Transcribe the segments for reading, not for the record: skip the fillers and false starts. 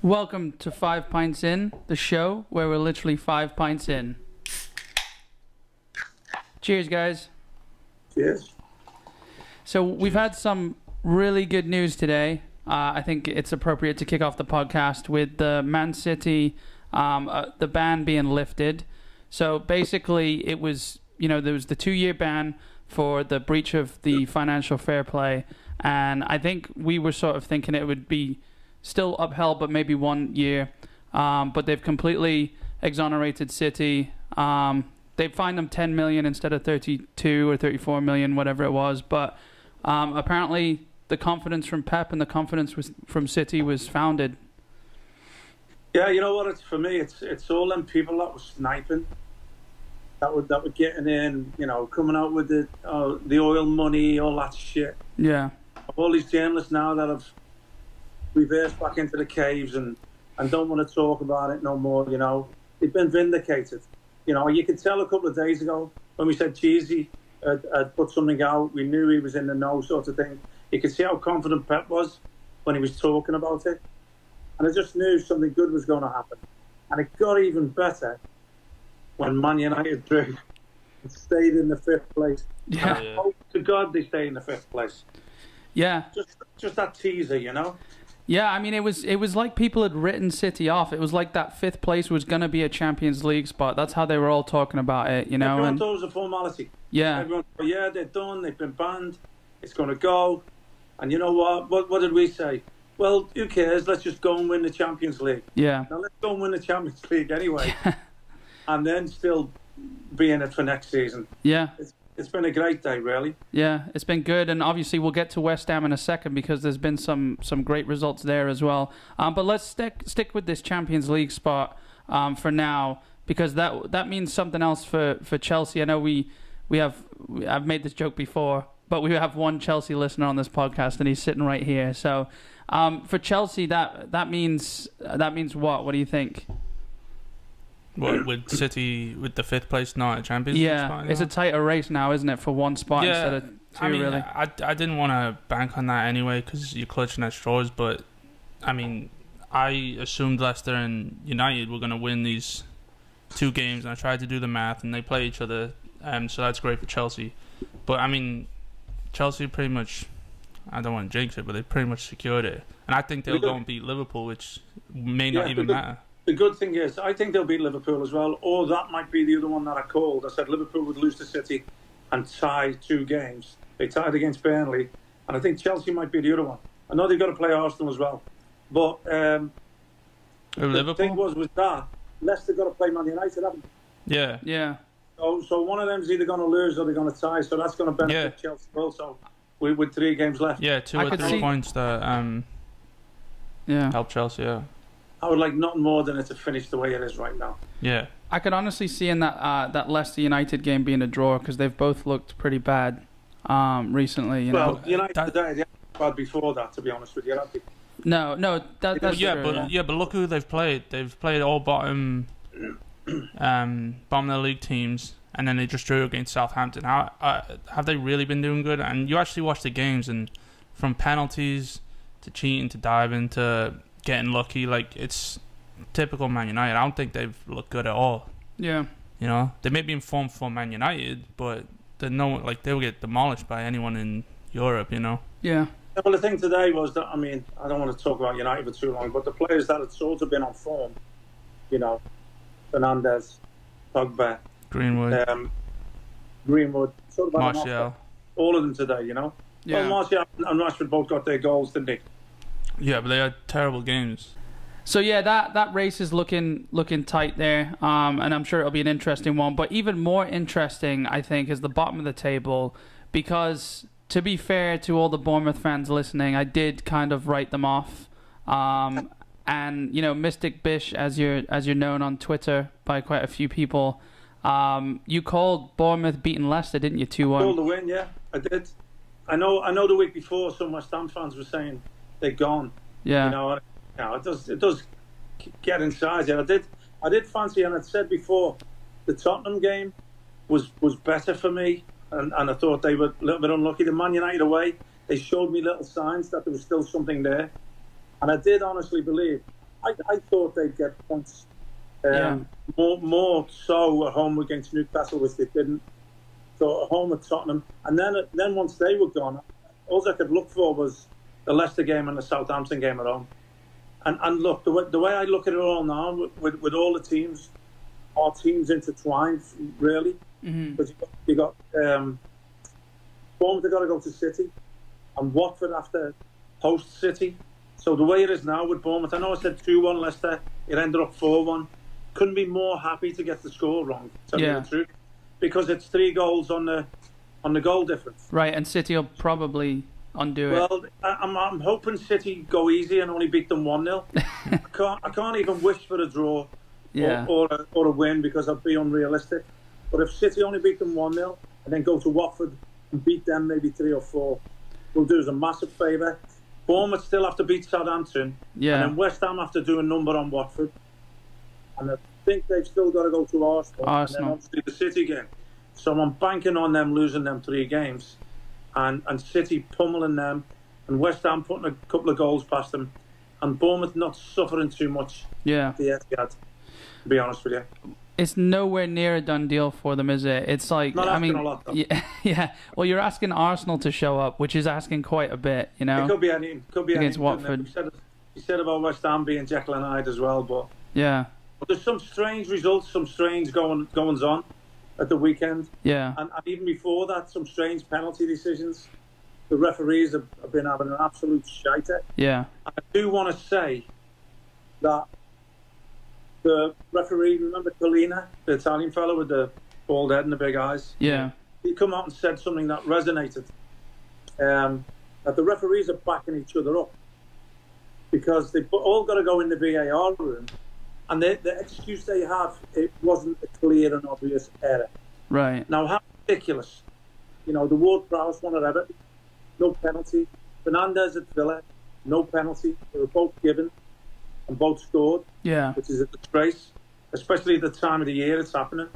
Welcome to 5 Pints In, the show where we're literally 5 pints in. Cheers, guys. Cheers. So we've had some really good news today. I think it's appropriate to kick off the podcast with the Man City, the ban being lifted. So basically it was, there was the 2-year ban for the breach of the financial fair play. And I think we were sort of thinking it would be still upheld, but maybe 1 year. But they've completely exonerated City. They've fined them 10 million instead of 32 or 34 million, whatever it was. But apparently the confidence from Pep and the confidence from City was founded. Yeah, you know what? It's for me. It's all them people that were sniping, that were getting in. Coming out with the oil money, all that shit. Yeah. All these journalists now that have reversed back into the caves and don't want to talk about it no more. They've been vindicated. You could tell a couple of days ago when we said Cheesy had put something out, we knew he was in the know, sort of thing. You could see how confident Pep was when he was talking about it. And I just knew something good was going to happen. And it got even better when Man United drew and stayed in the 5th place. Yeah. And I hope to God they stay in the 5th place. Yeah. Just that teaser, Yeah, I mean, it was like people had written City off. It was like that 5th place was going to be a Champions League spot. That's how they were all talking about it, Everyone thought it was a formality. Yeah. Everyone thought, yeah, they're done, they've been banned, it's going to go. And you know what? What did we say? Well, who cares? Let's just go and win the Champions League. Yeah. Now let's go and win the Champions League anyway. And then still be in it for next season. Yeah. It's been a great day, really. Yeah, it's been good, and obviously we'll get to West Ham in a second because there's been some great results there as well. But let's stick with this Champions League spot for now, because that means something else for Chelsea. I know I've made this joke before, but we have one Chelsea listener on this podcast, and he's sitting right here. So for Chelsea, that means what? What do you think? What, with City with the 5th place not a Champions League spot? Yeah, it's a tighter race now, isn't it, for one spot instead of two, really? I didn't want to bank on that anyway because you're clutching at straws, but I mean, I assumed Leicester and United were going to win these 2 games, and I tried to do the math, and they play each other, so that's great for Chelsea. But I mean, Chelsea pretty much, I don't want to jinx it, but they pretty much secured it. And I think they'll go and beat Liverpool, which may not even matter. The good thing is, I think they'll beat Liverpool as well, or that might be the other one that I called. I said Liverpool would lose to City and tie 2 games. They tied against Burnley, and I think Chelsea might be the other one. I know they've got to play Arsenal as well. But the thing was that Leicester got to play Man United, haven't they? Yeah. Yeah. So one of them's either going to lose or they're going to tie, so that's going to benefit Chelsea also with 3 games left. Yeah, 2 or 3 points that help Chelsea, yeah. I would like nothing more than it to finish the way it is right now. Yeah. I could honestly see in that Leicester United game being a draw because they've both looked pretty bad recently. Well, United today, they were bad before that, to be honest with you. No, that's true. But look who they've played. They've played all bottom of the league teams, and then they just drew against Southampton. Have they really been doing good? And you actually watch the games, and from penalties to cheating to diving to getting lucky, like it's typical Man United. I don't think they've looked good at all. Yeah. They may be in form for Man United, but they will get demolished by anyone in Europe. Yeah. Well, the thing today was that, I mean, I don't want to talk about United for too long, but the players that had sort of been on form, Fernandes, Pogba, Greenwood, sort of Martial, all of them today. Yeah. Well, Martial and Rashford both got their goals, didn't they? Yeah, but they had terrible games. So yeah, that race is looking tight there, and I'm sure it'll be an interesting one. But even more interesting, I think, is the bottom of the table, because to be fair to all the Bournemouth fans listening, I did kind of write them off. And Mystic Bish, as you're known on Twitter by quite a few people, you called Bournemouth beating Leicester, didn't you? 2-1. Called the win, yeah, I did. I know. The week before, some West Ham fans were saying they're gone. Yeah. It does get inside you. I did fancy, and I said before, the Tottenham game was better for me, and I thought they were a little bit unlucky. The Man United away, they showed me little signs that there was still something there, and I did honestly believe I thought they'd get points. More so at home against Newcastle, which they didn't. So at home at Tottenham, and then once they were gone, all I could look for was the Leicester game and the Southampton game at home. And look, the way I look at it all now, with all the teams, our teams intertwined, really. Because you got Bournemouth have got to go to City, and Watford after host City. So the way it is now with Bournemouth, I know I said 2-1 Leicester, it ended up 4-1. Couldn't be more happy to get the score wrong, to tell you the truth, because it's 3 goals on the goal difference. Right, and City will probably undo it. Well, I'm hoping City go easy and only beat them 1-0. I can't even wish for a draw or a win, because I'd be unrealistic. But if City only beat them 1-0 and then go to Watford and beat them maybe 3 or 4, we'll do us a massive favour. Bournemouth still have to beat Southampton, and then West Ham have to do a number on Watford. And I think they've still got to go to Arsenal. And then obviously the City game. So I'm banking on them losing them 3 games, and City pummeling them, and West Ham putting a couple of goals past them, and Bournemouth not suffering too much. Yeah. The Etihad, to be honest with you. It's nowhere near a done deal for them, is it? It's like, not I mean, a lot, though. yeah. Well, you're asking Arsenal to show up, which is asking quite a bit, you know. It could be anything. Against Watford. You said about West Ham being Jekyll and Hyde as well, but But there's some strange results, some strange goings on at the weekend. Yeah. And even before that, some strange penalty decisions. The referees have been having an absolute shiter. Yeah. And I do want to say that the referee, remember Colina, the Italian fellow with the bald head and the big eyes? Yeah. He come out and said something that resonated. That the referees are backing each other up, because they've all got to go in the v.a.r. room, and the excuse they have, it wasn't a clear and obvious error. Right. Now, how ridiculous. You know, the Ward-Prowse one at Everton, no penalty. Fernandez at Villa, no penalty. They were both given and both scored. Yeah. Which is a disgrace, especially at the time of the year it's happening.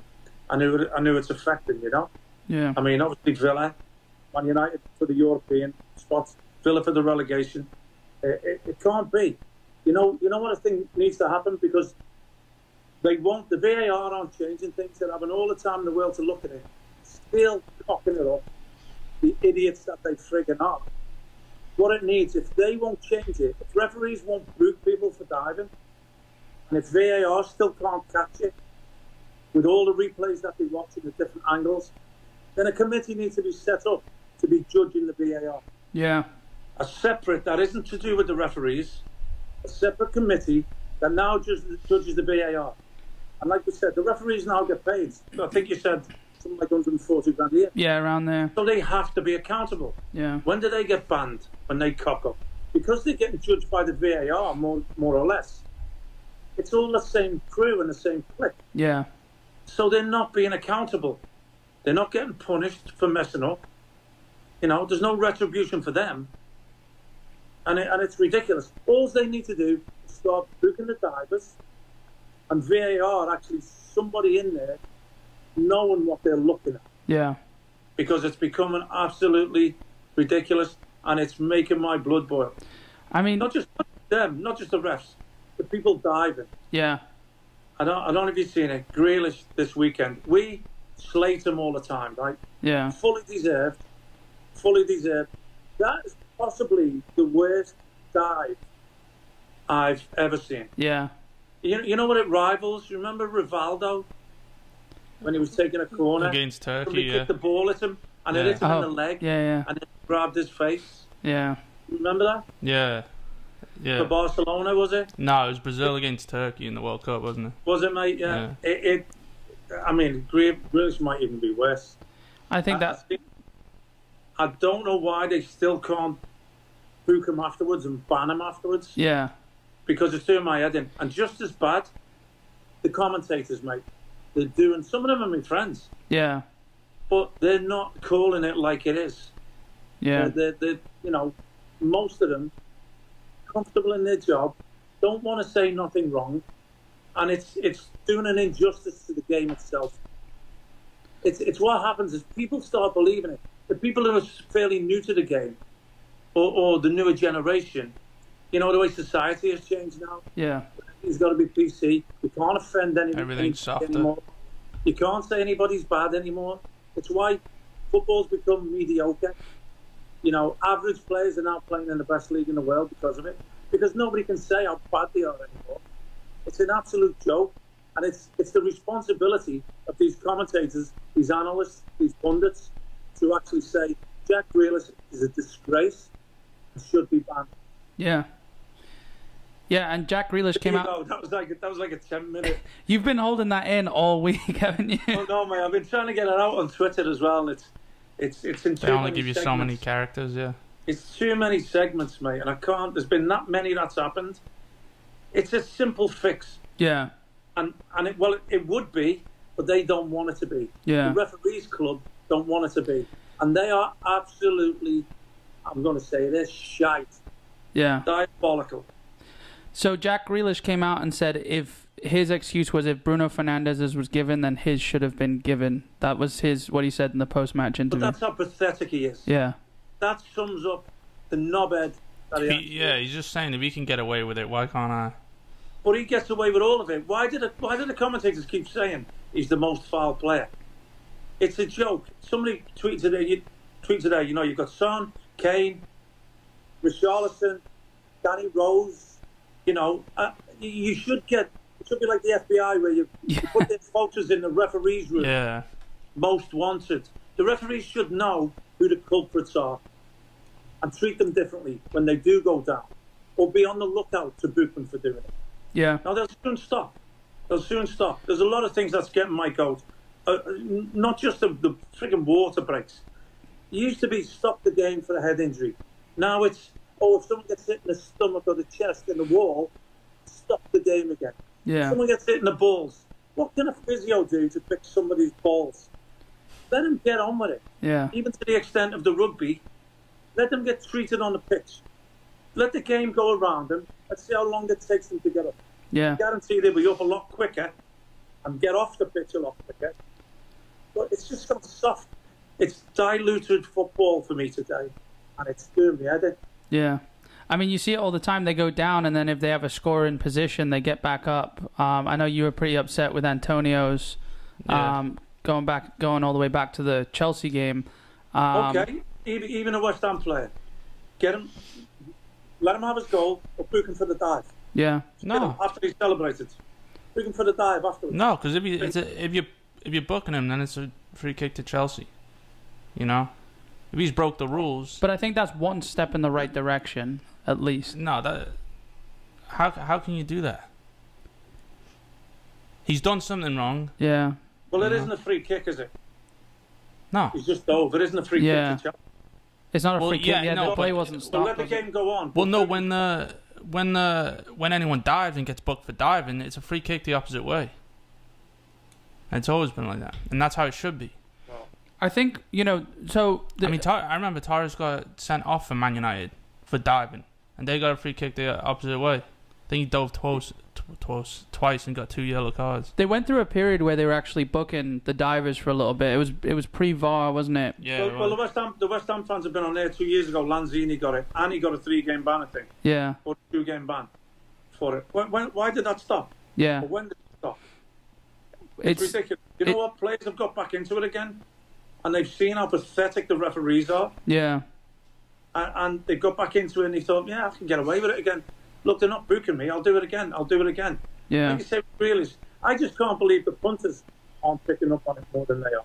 I knew it's affecting, you know. Yeah. I mean, obviously Villa, Man United for the European spots, Villa for the relegation. It can't be. You know what I think needs to happen, because they won't. The v.a.r. aren't changing things. They're having all the time in the world to look at it, still cocking it up. The idiots that they friggin' are. What it needs, if they won't change it, if referees won't boot people for diving, and if v.a.r. still can't catch it with all the replays that they watch in the different angles, then a committee needs to be set up to be judging the v.a.r. Yeah. A separate, that isn't to do with the referees, a separate committee that now judges the v.a.r. And like we said, the referees now get paid. I think you said something like 140 grand a year. Yeah, around there. So they have to be accountable. Yeah. When do they get banned? When they cock up. Because they're getting judged by the v.a.r. more or less. It's all the same crew and the same clique. Yeah. So they're not being accountable. They're not getting punished for messing up. You know, there's no retribution for them. And it's ridiculous. All they need to do is start booking the divers, and v.a.r. actually somebody in there knowing what they're looking at. Yeah. Because it's becoming absolutely ridiculous, and it's making my blood boil. I mean, not just them, not just the refs, the people diving. Yeah. I don't know if you've seen it. Grealish this weekend. We slate him all the time, right? Yeah. Fully deserved. Fully deserved. That is possibly the worst dive I've ever seen. Yeah. You know what it rivals? You remember Rivaldo when he was taking a corner against Turkey? Somebody kicked the ball at him and it hit him in the leg. Yeah. And it grabbed his face. Yeah. Remember that? Yeah. Yeah. For Barcelona, was it? No, it was Brazil against Turkey in the World Cup, wasn't it? Was it, mate? Yeah. I mean, Grealish might even be worse. I think I don't know why they still can't book him afterwards and ban him afterwards. Yeah. Because it's doing my head in. And just as bad, the commentators, mate. They're doing, some of them are my friends. Yeah. But they're not calling it like it is. Yeah. They're you know, most of them comfortable in their job, don't want to say nothing wrong, and it's doing an injustice to the game itself. It's what happens is people start believing it. The people who are fairly new to the game, or the newer generation, You know, the way society has changed now. Yeah. It's got to be PC. You can't offend anybody Everything's softer. anymore. You can't say anybody's bad anymore. It's why football's become mediocre. You know, average players are now playing in the best league in the world because of it. Because nobody can say how bad they are anymore. It's an absolute joke. And it's the responsibility of these commentators, these analysts, these pundits, to actually say Jack Grealish is a disgrace and should be banned. Yeah. Yeah, and Jack Grealish came out. That was like a 10-minute. You've been holding that in all week, haven't you? Oh no, mate! I've been trying to get it out on Twitter as well, and it's in too many They only give you segments. so many characters, yeah. It's too many segments, mate, and I can't. There's been that many that's happened. It's a simple fix. Yeah. And it would be, but they don't want it to be. Yeah. The referees club don't want it to be, and they are absolutely, I'm going to say this, shite. Yeah. Diabolical. So Jack Grealish came out and said if his excuse was if Bruno Fernandez's was given, then his should have been given. That was what he said in the post-match interview. But that's how pathetic he is. Yeah. That sums up the knobhead that he He's just saying if he can get away with it, why can't I? But he gets away with all of it. Why did the commentators keep saying he's the most foul player? It's a joke. Somebody tweeted today. You know, you've got Son, Kane, Richarlison, Danny Rose. You know, you should be like the FBI where you put their photos in the referees' room. Yeah. Most wanted. The referees should know who the culprits are and treat them differently when they do go down, or be on the lookout to boot them for doing it. Yeah. Now they'll soon stop. There's a lot of things that's getting my goat. Not just the frigging water breaks. It used to be stop the game for a head injury. Now it's, if someone gets hit in the stomach or the chest in the wall, stop the game again. Yeah. If someone gets hit in the balls, what can a physio do to fix somebody's balls? Let them get on with it. Yeah. Even to the extent of the rugby, let them get treated on the pitch. Let the game go around them. Let's see how long it takes them to get up. Yeah. I guarantee they'll be up a lot quicker and get off the pitch a lot quicker. But it's just got soft. It's diluted football for me today, and it's doing me head in. Yeah. I mean, you see it all the time. They go down, and then if they have a scorer in position, they get back up. I know you were pretty upset with Antonio's going all the way back to the Chelsea game. Okay, even a West Ham player, get him, let him have his goal, or book him for the dive. Yeah. No. After he celebrated, book him for the dive afterwards. No, because if you're booking him, then it's a free kick to Chelsea. You know, if he's broke the rules. But I think that's one step in the right direction, at least. No, how can you do that? He's done something wrong. Yeah. Well, it isn't a free kick, is it? No. He's just dove. It isn't a free kick to Chelsea. It's not a free kick. Yeah, no, the play wasn't stopped. Let the game go on. Well, no, when anyone dives and gets booked for diving, it's a free kick the opposite way. It's always been like that, and that's how it should be. I think, I remember Torres got sent off for Man United for diving, and they got a free kick the opposite way. I think he dove twice and got 2 yellow cards. They went through a period where they were actually booking the divers for a little bit. It was pre-VAR, wasn't it? Yeah. Well, the West Ham fans have been on there 2 years ago. Lanzini got it, and he got a 3-game ban, I think. Yeah. Or 2-game ban for it. Why did that stop? Yeah. Or when did it stop? It's ridiculous. You know what? Players have got back into it again, and they've seen how pathetic the referees are. Yeah. And they got back into it, and they thought, yeah, I can get away with it again. Look, they're not booking me. I'll do it again. Yeah. Like you say, really, I just can't believe the punters aren't picking up on it more than they are.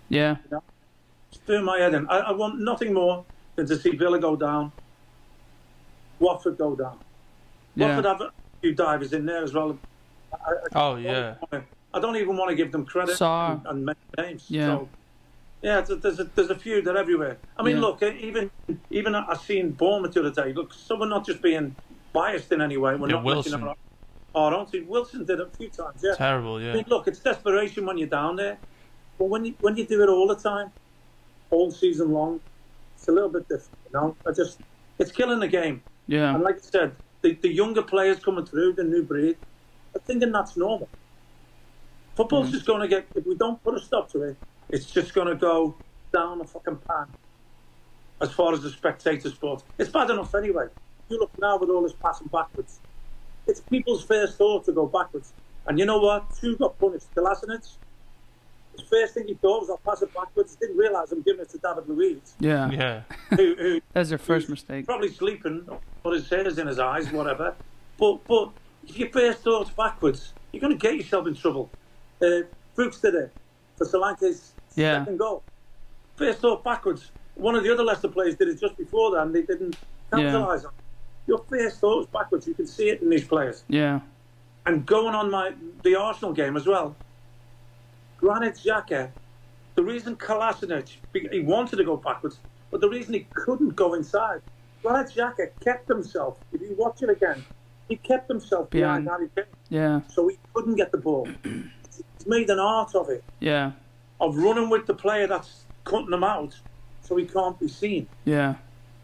Yeah. You know? It's doing my head in. I want nothing more than to see Villa go down, Watford go down. Yeah. Watford have a few divers in there as well. I don't even want to give them credit and mention names. Yeah. So, yeah, there's a few. They're everywhere. I mean, look, even I've seen Bournemouth the other day. Look, so we're not just being biased in any way. We're not Wilson. Don't see. Wilson did it a few times. Yeah. Terrible. Yeah. I mean, look, it's desperation when you're down there, but when you do it all the time, all season long, it's a little bit different. You know, it's killing the game. Yeah. And like I said, the younger players coming through, the new breed, are thinking that's normal. Football's just going to get, if we don't put a stop to it, it's just going to go down a fucking pan as far as the spectator sport. It's bad enough anyway. you look now with all this passing backwards. It's people's first thought to go backwards. And you know what? Two got punished. Kolasinac, his first thing he thought was, I'll pass it backwards. Didn't realise I'm giving it to David Luiz. Yeah. Who That's their first mistake. Probably sleeping, or his hair's in his eyes, whatever. But if your first thought's backwards, you're going to get yourself in trouble. Brooks did it for Solanke's second goal. First thought backwards. One of the other Leicester players did it just before that, and they didn't capitalise on it. Your first thought was backwards. You can see it in these players. Yeah. And going on the Arsenal game as well, Granit Xhaka, the reason Kolasinac, he wanted to go backwards, but the reason he couldn't go inside, Granit Xhaka kept himself, if you watch it again, he kept himself behind Harry Kane. Yeah. So he couldn't get the ball. He's made an art of it. Yeah. Of running with the player that's cutting him out so he can't be seen. Yeah.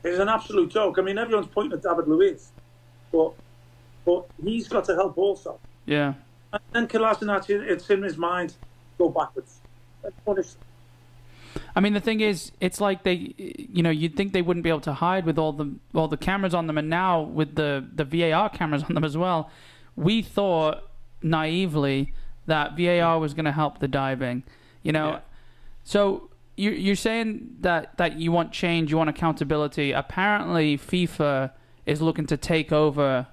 It's an absolute joke. I mean, everyone's pointing at David Luiz, but he's got to help also. Yeah. And then Kolasinac, it's in his mind, go backwards. Let's punish them. I mean, the thing is, it's like they, you'd think they wouldn't be able to hide with all the cameras on them, and now with the v.a.r. cameras on them as well, we thought naively that v.a.r. was going to help the diving, Yeah. So you're saying that you want change, you want accountability. Apparently, FIFA is looking to take over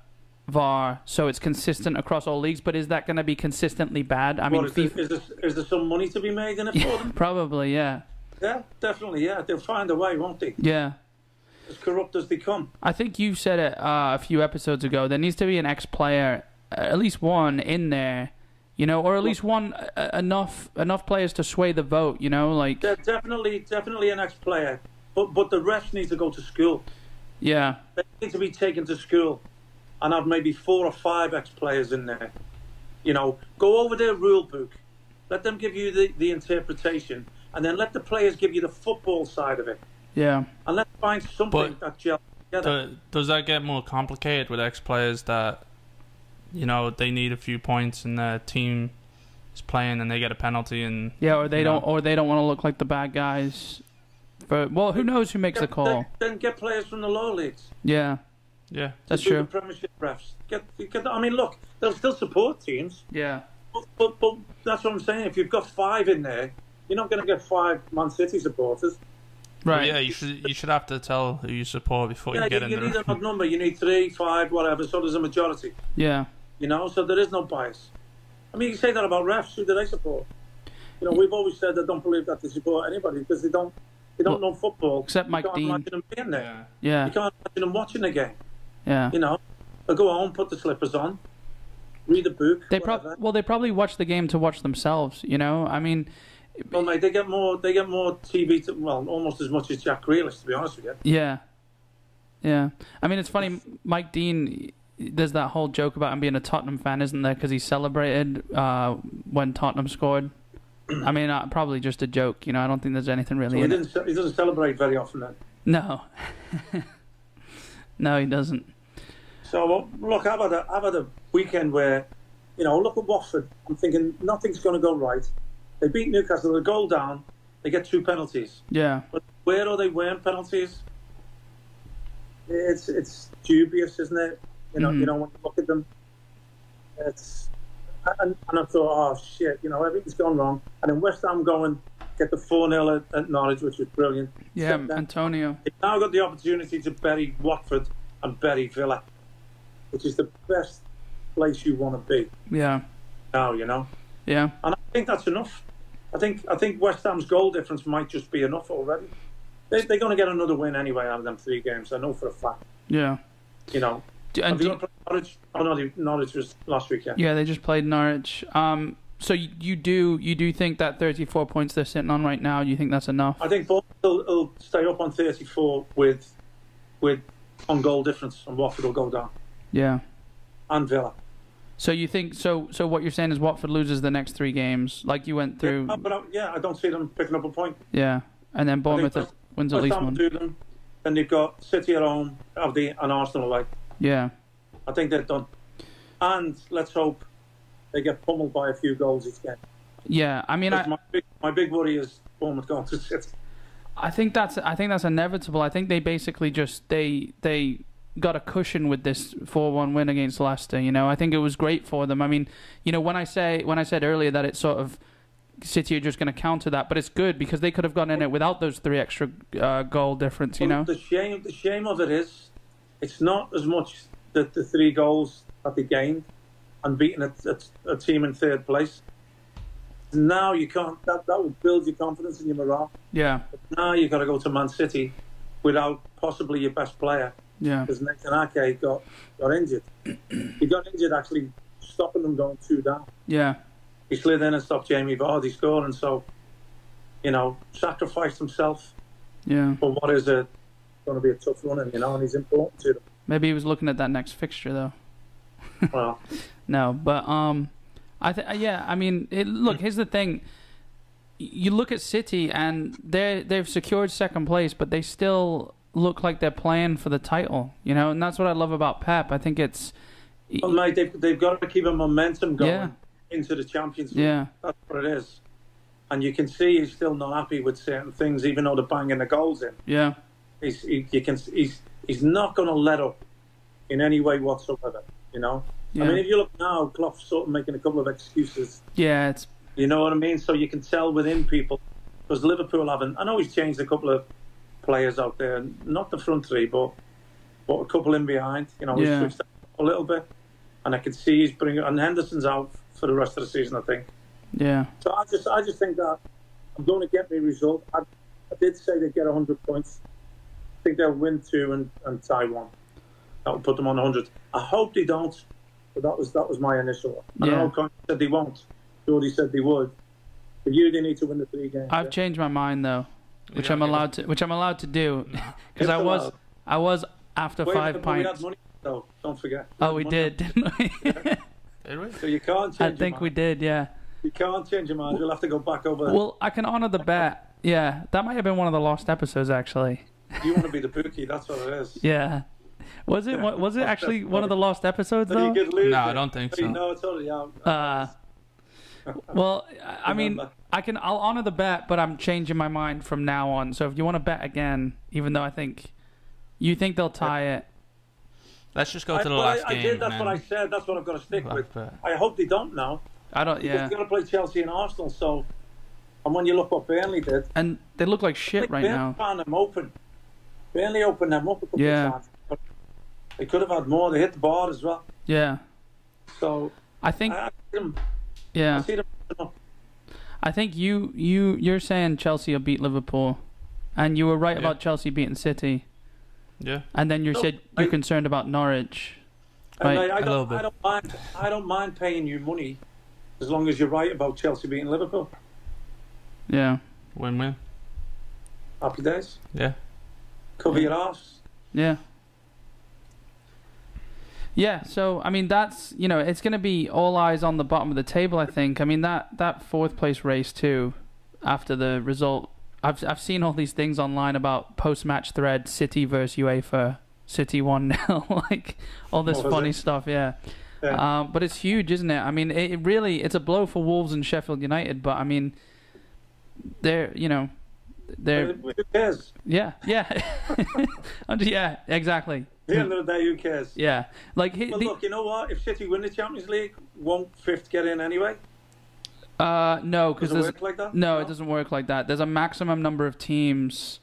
v.a.r. so it's consistent across all leagues, but is that going to be consistently bad? I mean, is there some money to be made in it for them? Probably, yeah. Yeah, definitely, yeah. They'll find a way, won't they? Yeah. As corrupt as they come. I think you said it a few episodes ago. There needs to be an ex-player, at least one in there, or at least one enough players to sway the vote. Like Definitely an ex-player, but the refs need to go to school. Yeah, They need to be taken to school, and have maybe 4 or 5 ex-players in there. Go over their rule book, let them give you the interpretation, and then let the players give you the football side of it. Yeah, and let's find something that gels together. Does that get more complicated with ex-players that, they need a few points and their team is playing and they get a penalty and or they don't want to look like the bad guys. Well, who knows who makes the call? Then get players from the lower leagues. Yeah, that's true. The Premiership refs. I mean, look, they'll still support teams. Yeah, but that's what I'm saying. If you've got 5 in there, you're not going to get 5 Man City supporters. Right. Well, yeah, you should have to tell who you support before you get in there. You need an odd number. You need 3, 5, whatever. So there's a majority. Yeah. So there is no bias. I mean, you say that about refs. Who do they support? We've always said they don't believe that they support anybody because they don't know football. Except Mike Dean. You can't imagine them being there. Yeah. You can't imagine them watching the game. Yeah. They'll go home, put the slippers on, read a book. They probably watch the game to watch themselves. I mean. Well, mate, they get more TV, almost as much as Jack Grealish, to be honest with you. Yeah. Yeah. I mean, it's funny, Mike Dean, there's that whole joke about him being a Tottenham fan, isn't there? Because he celebrated when Tottenham scored. I mean, probably just a joke, I don't think there's anything really in it. He doesn't celebrate very often then? No. No, he doesn't. So, look, I've had a weekend where, look at Watford. I'm thinking nothing's going to go right. They beat Newcastle, they're a goal down, they get 2 penalties. Yeah. But where are they wearing penalties? It's dubious, isn't it? When you look at them. And I thought, oh shit, everything's gone wrong. And then West Ham get the 4-0 at Norwich, which was brilliant. Yeah, Antonio. They've now got the opportunity to bury Watford and bury Villa, which is the best place you want to be. Yeah. Now, Yeah. And I think that's enough. I think West Ham's goal difference might just be enough already. They're going to get another win anyway out of them 3 games. I know for a fact. Yeah. Have you got to play Norwich? Oh no, Norwich was last weekend. Yeah, they just played Norwich. So you do think that 34 points they're sitting on right now, you think that's enough? I think Bournemouth will stay up on 34 with on goal difference, and Watford will go down. Yeah. And Villa. So you think so what you're saying is Watford loses the next 3 games, like you went through. Yeah, I don't see them picking up a point. Yeah, and then Bournemouth wins at least one. Them, then you've got City at home, and Arsenal away. Yeah, I think they're done. And let's hope they get pummeled by a few goals each game. Yeah, I mean, my big worry is Bournemouth going to City. I think that's inevitable. I think they basically just they got a cushion with this 4-1 win against Leicester. You know, I think it was great for them. I mean, you know, when I said earlier that it's sort of City are just going to counter that, but it's good because they could have gone in it without those 3 extra goal difference. You know, the shame of it is, it's not as much the 3 goals that they gained and beating a team in 3rd place. Now you can't. That would build your confidence and your morale. Yeah. But now you've got to go to Man City without possibly your best player. Yeah. Because Nathan Ake got injured. He got injured actually stopping them going 2 down. Yeah. He slid in and stopped Jamie Vardy scoring. So, you know, sacrificed himself. Yeah. For what is going to be a tough run, and he's important to them. Maybe he was looking at that next fixture though. Well, no, but I mean, look, here's the thing. You look at City and they've secured 2nd place, but they still look like they're playing for the title, you know, and that's what I love about Pep. I think it's... Well, mate, they've got to keep a momentum going into the Champions League. Yeah. That's what it is. And you can see he's still not happy with certain things, even though they're banging the goals in. Yeah. He's not going to let up in any way whatsoever, you know. Yeah. I mean, if you look now, Klopp's sort of making a couple of excuses. Yeah, it's... You know what I mean? So you can tell within people, because Liverpool haven't... I know he's changed a couple of players out there, not the front 3, but a couple in behind. You know, he's switched up a little bit. And I can see he's bringing... And Henderson's out for the rest of the season, I think. Yeah. So I just think that I'm going to get my result. I did say they'd get 100 points. I think they'll win 2 and tie 1. That will put them on 100. I hope they don't, but that was my initial one. I know Conte said they won't. Jordy said they would. But they need to win the 3 games. I've changed my mind though, which I'm allowed to do, because I was after 5 pints. We had money though. Don't forget. We did, didn't we? Did we? So you can't change. I think we did. Yeah. You can't change your mind. You'll have to go back over. Well, I can honour the bet. Yeah, that might have been one of the lost episodes actually. You want to be the bookie? That's what it is. Yeah. Was it? Was it actually one of the lost episodes though? No, I don't think so. No, it's already out. Well, I mean, I'll honour the bet, but I'm changing my mind from now on. So if you want to bet again, even though you think they'll tie it. Let's just go to the last game. I did. That's what I said. That's what I've got to stick with. I hope they don't now. I don't. Yeah. Because they're going to play Chelsea and Arsenal. So, and when you look what Burnley did, and they look like shit right now. Found them open. Burnley opened them up a couple of times. But they could have had more. They hit the bar as well. Yeah. So I think. I see them. Yeah. I see them. I think you're saying Chelsea will beat Liverpool, and you were right about Chelsea beating City. Yeah. And then you said you're concerned about Norwich. Right? I don't mind paying you money as long as you're right about Chelsea beating Liverpool. Yeah. Win-win. Happy days. Yeah. Cover your arse. Yeah. Yeah, so, I mean, that's, it's going to be all eyes on the bottom of the table, I think. I mean, that 4th place race, too, after the result. I've seen all these things online about post-match thread, City versus UEFA, City 1-0, like, all this funny stuff, yeah. But it's huge, isn't it? I mean, it's a blow for Wolves and Sheffield United, but, I mean, they're... Who cares? Yeah. Yeah, exactly. At the end of the day, who cares? Yeah. Look, you know what? If City win the Champions League, won't 5th get in anyway? No, because does it work like that? No, it doesn't work like that. There's a maximum number of teams.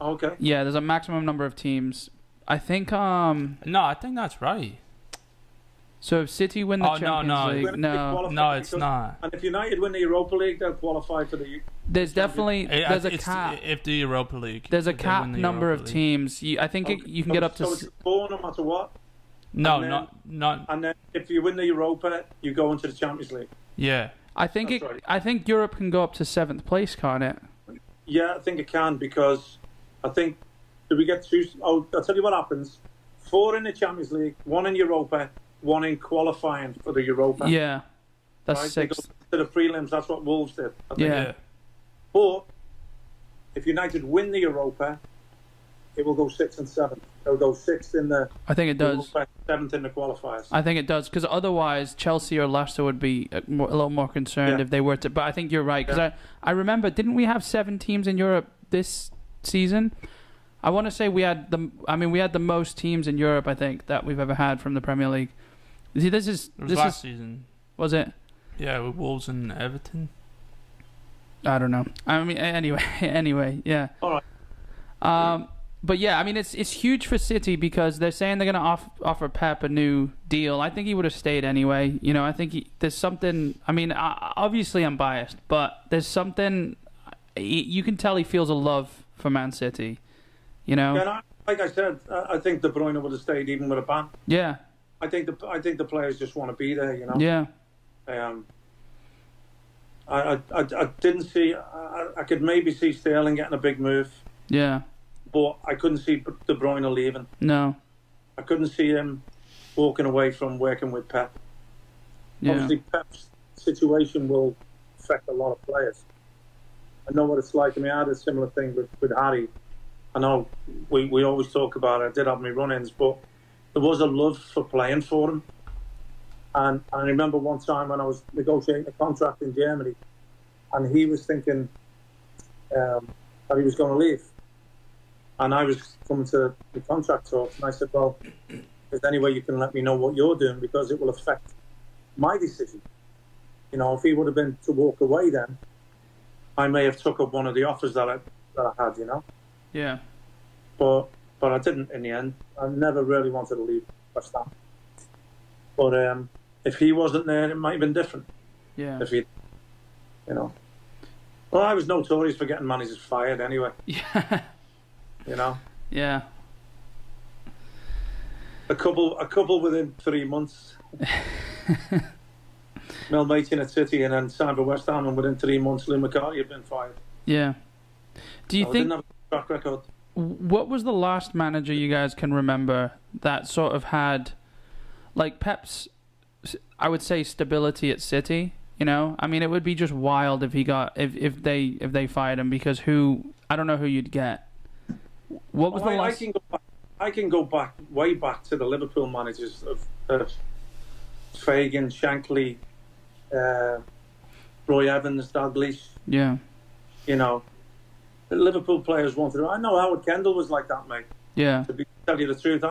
Okay. Yeah, there's a maximum number of teams. I think. No, I think that's right. So if City win the Champions League, no, it's not. And if United win the Europa League, they'll qualify for the. There's a cap. If the Europa League. There's a cap number of teams. I think you can get up to. So it's 4 no matter what. No, not. And then if you win the Europa, you go into the Champions League. Yeah. I think I think Europe can go up to 7th place, can't it? Yeah, I think it can, because I think we get 2. I'll tell you what happens: 4 in the Champions League, 1 in Europa, 1 in qualifying for the Europa. Yeah, that's right? 6. They go to the prelims. That's what Wolves did. I think. Yeah. But if United win the Europa, it will go 6th and 7th. They'll go 6th in the. I think it does. 7th in the qualifiers. I think it does, because otherwise Chelsea or Leicester would be a little more concerned if they were to. But I think you're right, because I remember, didn't we have 7 teams in Europe this season? I want to say we had the most teams in Europe, I think, that we've ever had from the Premier League. See, this is last season. Was it? Yeah, with Wolves and Everton. I don't know. I mean, anyway, yeah. All right. But yeah, I mean, it's huge for City because they're saying they're going to offer Pep a new deal. I think he would have stayed anyway. You know, I think there's something. I mean, obviously I'm biased, but there's something. You can tell he feels a love for Man City. You know. Yeah, like I said, I think De Bruyne would have stayed even with a ban. Yeah. I think the players just want to be there. You know. Yeah. I didn't see. I could maybe see Sterling getting a big move. Yeah. But I couldn't see De Bruyne leaving. No. I couldn't see him walking away from working with Pep. Yeah. Obviously, Pep's situation will affect a lot of players. I know what it's like. I mean, I had a similar thing with Harry. I know we always talk about it. I did have my run-ins, but there was a love for playing for him. And I remember one time when I was negotiating a contract in Germany, and he was thinking that he was going to leave. And I was coming to the contract talks, and I said, well, is there any way you can let me know what you're doing, because it will affect my decision. You know, if he would have been to walk away then, I may have took up one of the offers that I had, you know. Yeah. But I didn't in the end. I never really wanted to leave West Ham. But if he wasn't there, it might have been different. Yeah. If he, you know. Well, I was notorious for getting managers fired anyway. Yeah. You know. Yeah. A couple within 3 months. Mel Mason at City, and then signed for West Ham, and within 3 months, Lou McCarthy had been fired. Yeah. Do you think? Didn't have a track record. What was the last manager you guys can remember that sort of had, like Pep's, I would say, stability at City? You know, I mean, it would be just wild if they fired him, because I don't know who you'd get. What was the last? I can go back way back to the Liverpool managers of Fagan, Shankly, Roy Evans, Dalglish. Yeah. You know, the Liverpool players wanted. I know Howard Kendall was like that, mate. Yeah. To tell you the truth,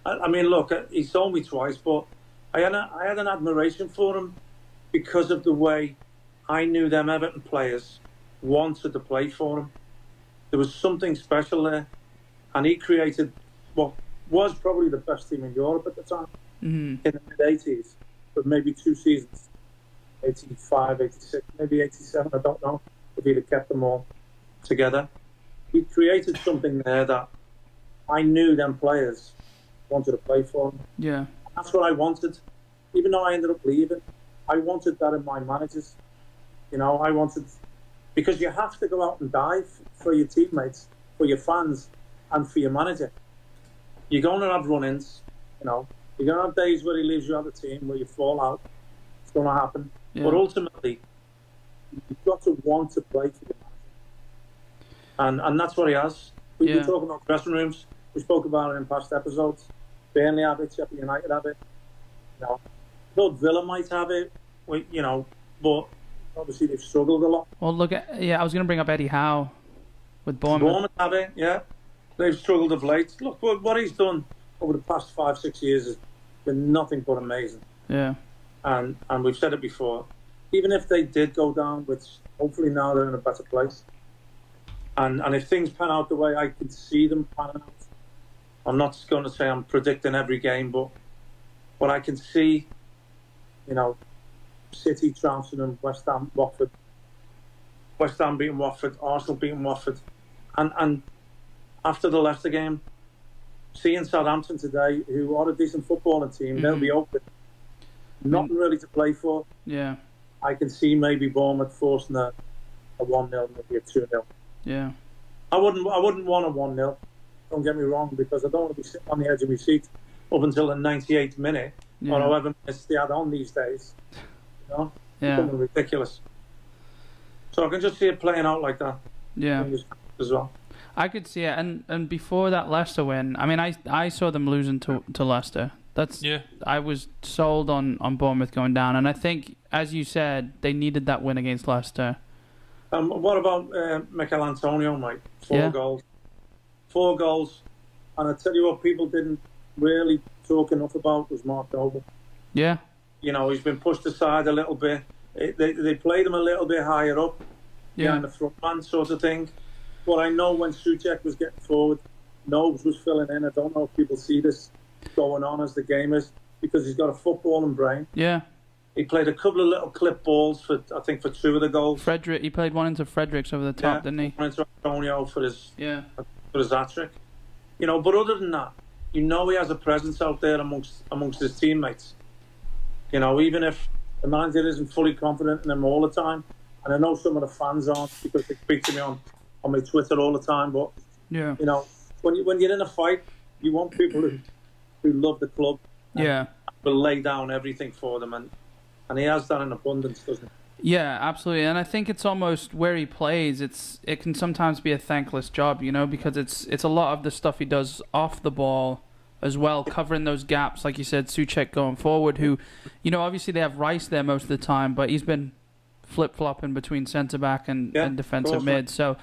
I mean, look, he sold me twice, but I had an admiration for him because of the way I knew them Everton players wanted to play for him. There was something special there, and he created what was probably the best team in Europe at the time, in the mid-80s, but maybe 2 seasons, 85, 86, maybe 87, I don't know, if he'd have kept them all together. He created something there that I knew them players wanted to play for him. Yeah. That's what I wanted. Even though I ended up leaving, I wanted that in my managers. You know, I wanted... Because you have to go out and die for your teammates, for your fans, and for your manager. You're going to have run-ins, you know. You're going to have days where he leaves you out of the team, where you fall out. It's going to happen. Yeah. But ultimately, you've got to want to play for your manager. And that's what he has. We were talking about dressing rooms. We spoke about it in past episodes. Burnley have it, Sheffield United have it. You know, Lord Villa might have it, you know, but... Obviously, they've struggled a lot. Well, I was going to bring up Eddie Howe with Bournemouth. Bournemouth have it, yeah. They've struggled of late. Look, what he's done over the past 5-6 years has been nothing but amazing. Yeah. And we've said it before. Even if they did go down, which hopefully now they're in a better place, and if things pan out the way I can see them panning out, I'm not going to say I'm predicting every game, but what I can see, you know, City trouncing them, West Ham, Watford, West Ham beating Watford, Arsenal beating Watford, and after the Leicester game, seeing Southampton today, who are a decent footballing team, they'll be open, nothing really to play for. Yeah, I can see maybe Bournemouth forcing a 1-0, maybe a 2-0. Yeah, I wouldn't want a 1-0. Don't get me wrong, because I don't want to be sitting on the edge of my seat up until the 98th minute, or however minutes they add on these days. You know? Yeah. It's becoming ridiculous. So I can just see it playing out like that. Yeah. As well. I could see it, and before that Leicester win, I mean, I saw them losing to Leicester. I was sold on Bournemouth going down, and I think, as you said, they needed that win against Leicester. What about Michael Antonio, mate? 4 goals. 4 goals. And I tell you what, people didn't really talk enough about was Mark Noble. Yeah. You know, he's been pushed aside a little bit. They played him a little bit higher up, behind the front man sort of thing. But I know when Souček was getting forward, Nobes was filling in. I don't know if people see this going on as the game is, because he's got a footballing brain. Yeah. He played a couple of little clip balls for 2 of the goals. He played one into Fredericks over the top, didn't he? One into Antonio for his hat-trick. You know, but other than that, you know he has a presence out there amongst his teammates. You know, even if the manager isn't fully confident in him all the time, and I know some of the fans aren't because they speak to me on my Twitter all the time, but you know, when you're in a fight, you want people who love the club and will lay down everything for them, and he has that in abundance, doesn't he? Yeah, absolutely. And I think it's almost where he plays, it can sometimes be a thankless job, you know, because it's a lot of the stuff he does off the ball as well, covering those gaps, like you said, Souček going forward, who, you know, obviously they have Rice there most of the time, but he's been flip-flopping between centre-back and defensive mid. So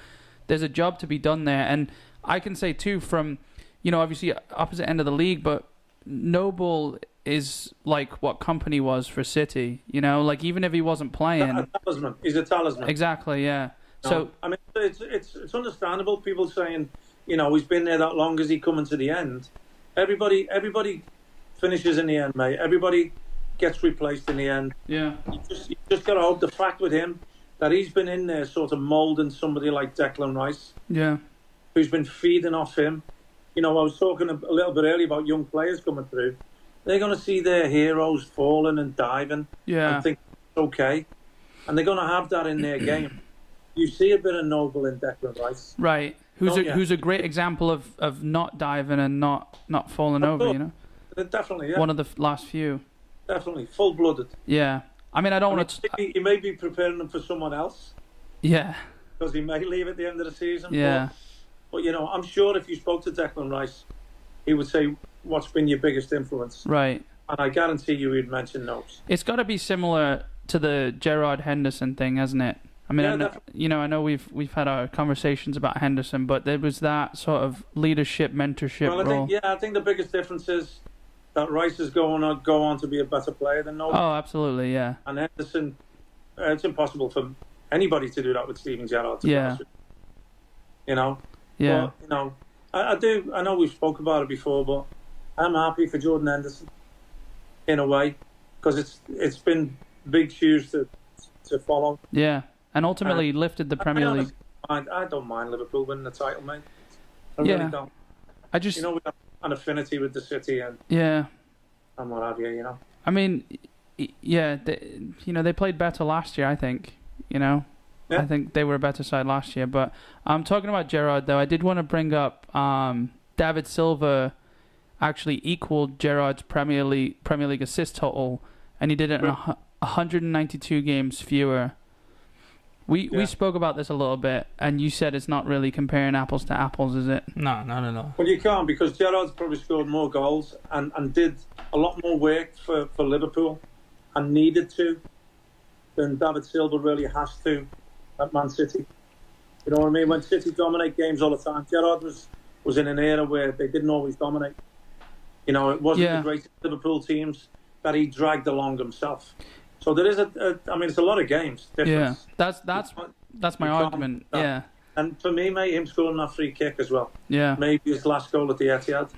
there's a job to be done there. And I can say, too, from, you know, obviously opposite end of the league, but Noble is like what Company was for City, you know, like even if he wasn't playing. He's a talisman. Exactly, yeah. No, so I mean, it's understandable, people saying, you know, he's been there that long, is he coming to the end? Everybody finishes in the end, mate. Everybody gets replaced in the end. Yeah. You just got to hope the fact with him that he's been in there sort of moulding somebody like Declan Rice. Yeah. Who's been feeding off him. You know, I was talking a little bit earlier about young players coming through. They're going to see their heroes falling and diving and think it's okay. And they're going to have that in their game. You see a bit of Noble in Declan Rice. Right. Who's a great example of not diving and not falling over, you know? Definitely, yeah. One of the last few. Definitely, full-blooded. Yeah. I mean, I don't want to... He may be preparing them for someone else. Yeah. Because he may leave at the end of the season. Yeah. But you know, I'm sure if you spoke to Declan Rice, he would say, what's been your biggest influence? Right. And I guarantee you he'd mention those. It's got to be similar to the Gerard Henderson thing, hasn't it? I mean, I know we've had our conversations about Henderson, but there was that sort of leadership, mentorship role. I think the biggest difference is that Rice is go on to be a better player than Noble. Oh, absolutely, yeah. And Henderson, it's impossible for anybody to do that with Steven Gerrard. You know. Yeah. But, you know, I know we've spoke about it before, but I'm happy for Jordan Henderson in a way because it's been big shoes to follow. Yeah. And ultimately lifted the Premier League. I don't mind Liverpool winning the title, mate. I really don't. You know, we have an affinity with the city and what have you, you know. I mean, they played better last year, I think, you know. Yeah. I think they were a better side last year. But talking about Gerrard, though, I did want to bring up David Silva actually equaled Gerrard's Premier League assist total, and he did it in 192 games fewer. We spoke about this a little bit, and you said it's not really comparing apples to apples, is it? No, not at all. Well, you can't, because Gerrard's probably scored more goals and did a lot more work for Liverpool and needed to than David Silva really has to at Man City. You know what I mean? When City dominate games all the time, Gerrard was in an era where they didn't always dominate. You know, it wasn't the greatest Liverpool teams that he dragged along himself. So there is it's a lot of games. Difference. Yeah, that's my argument. Yeah. And for me, mate, him scoring that free kick as well. Yeah. Maybe his last goal at the Etihad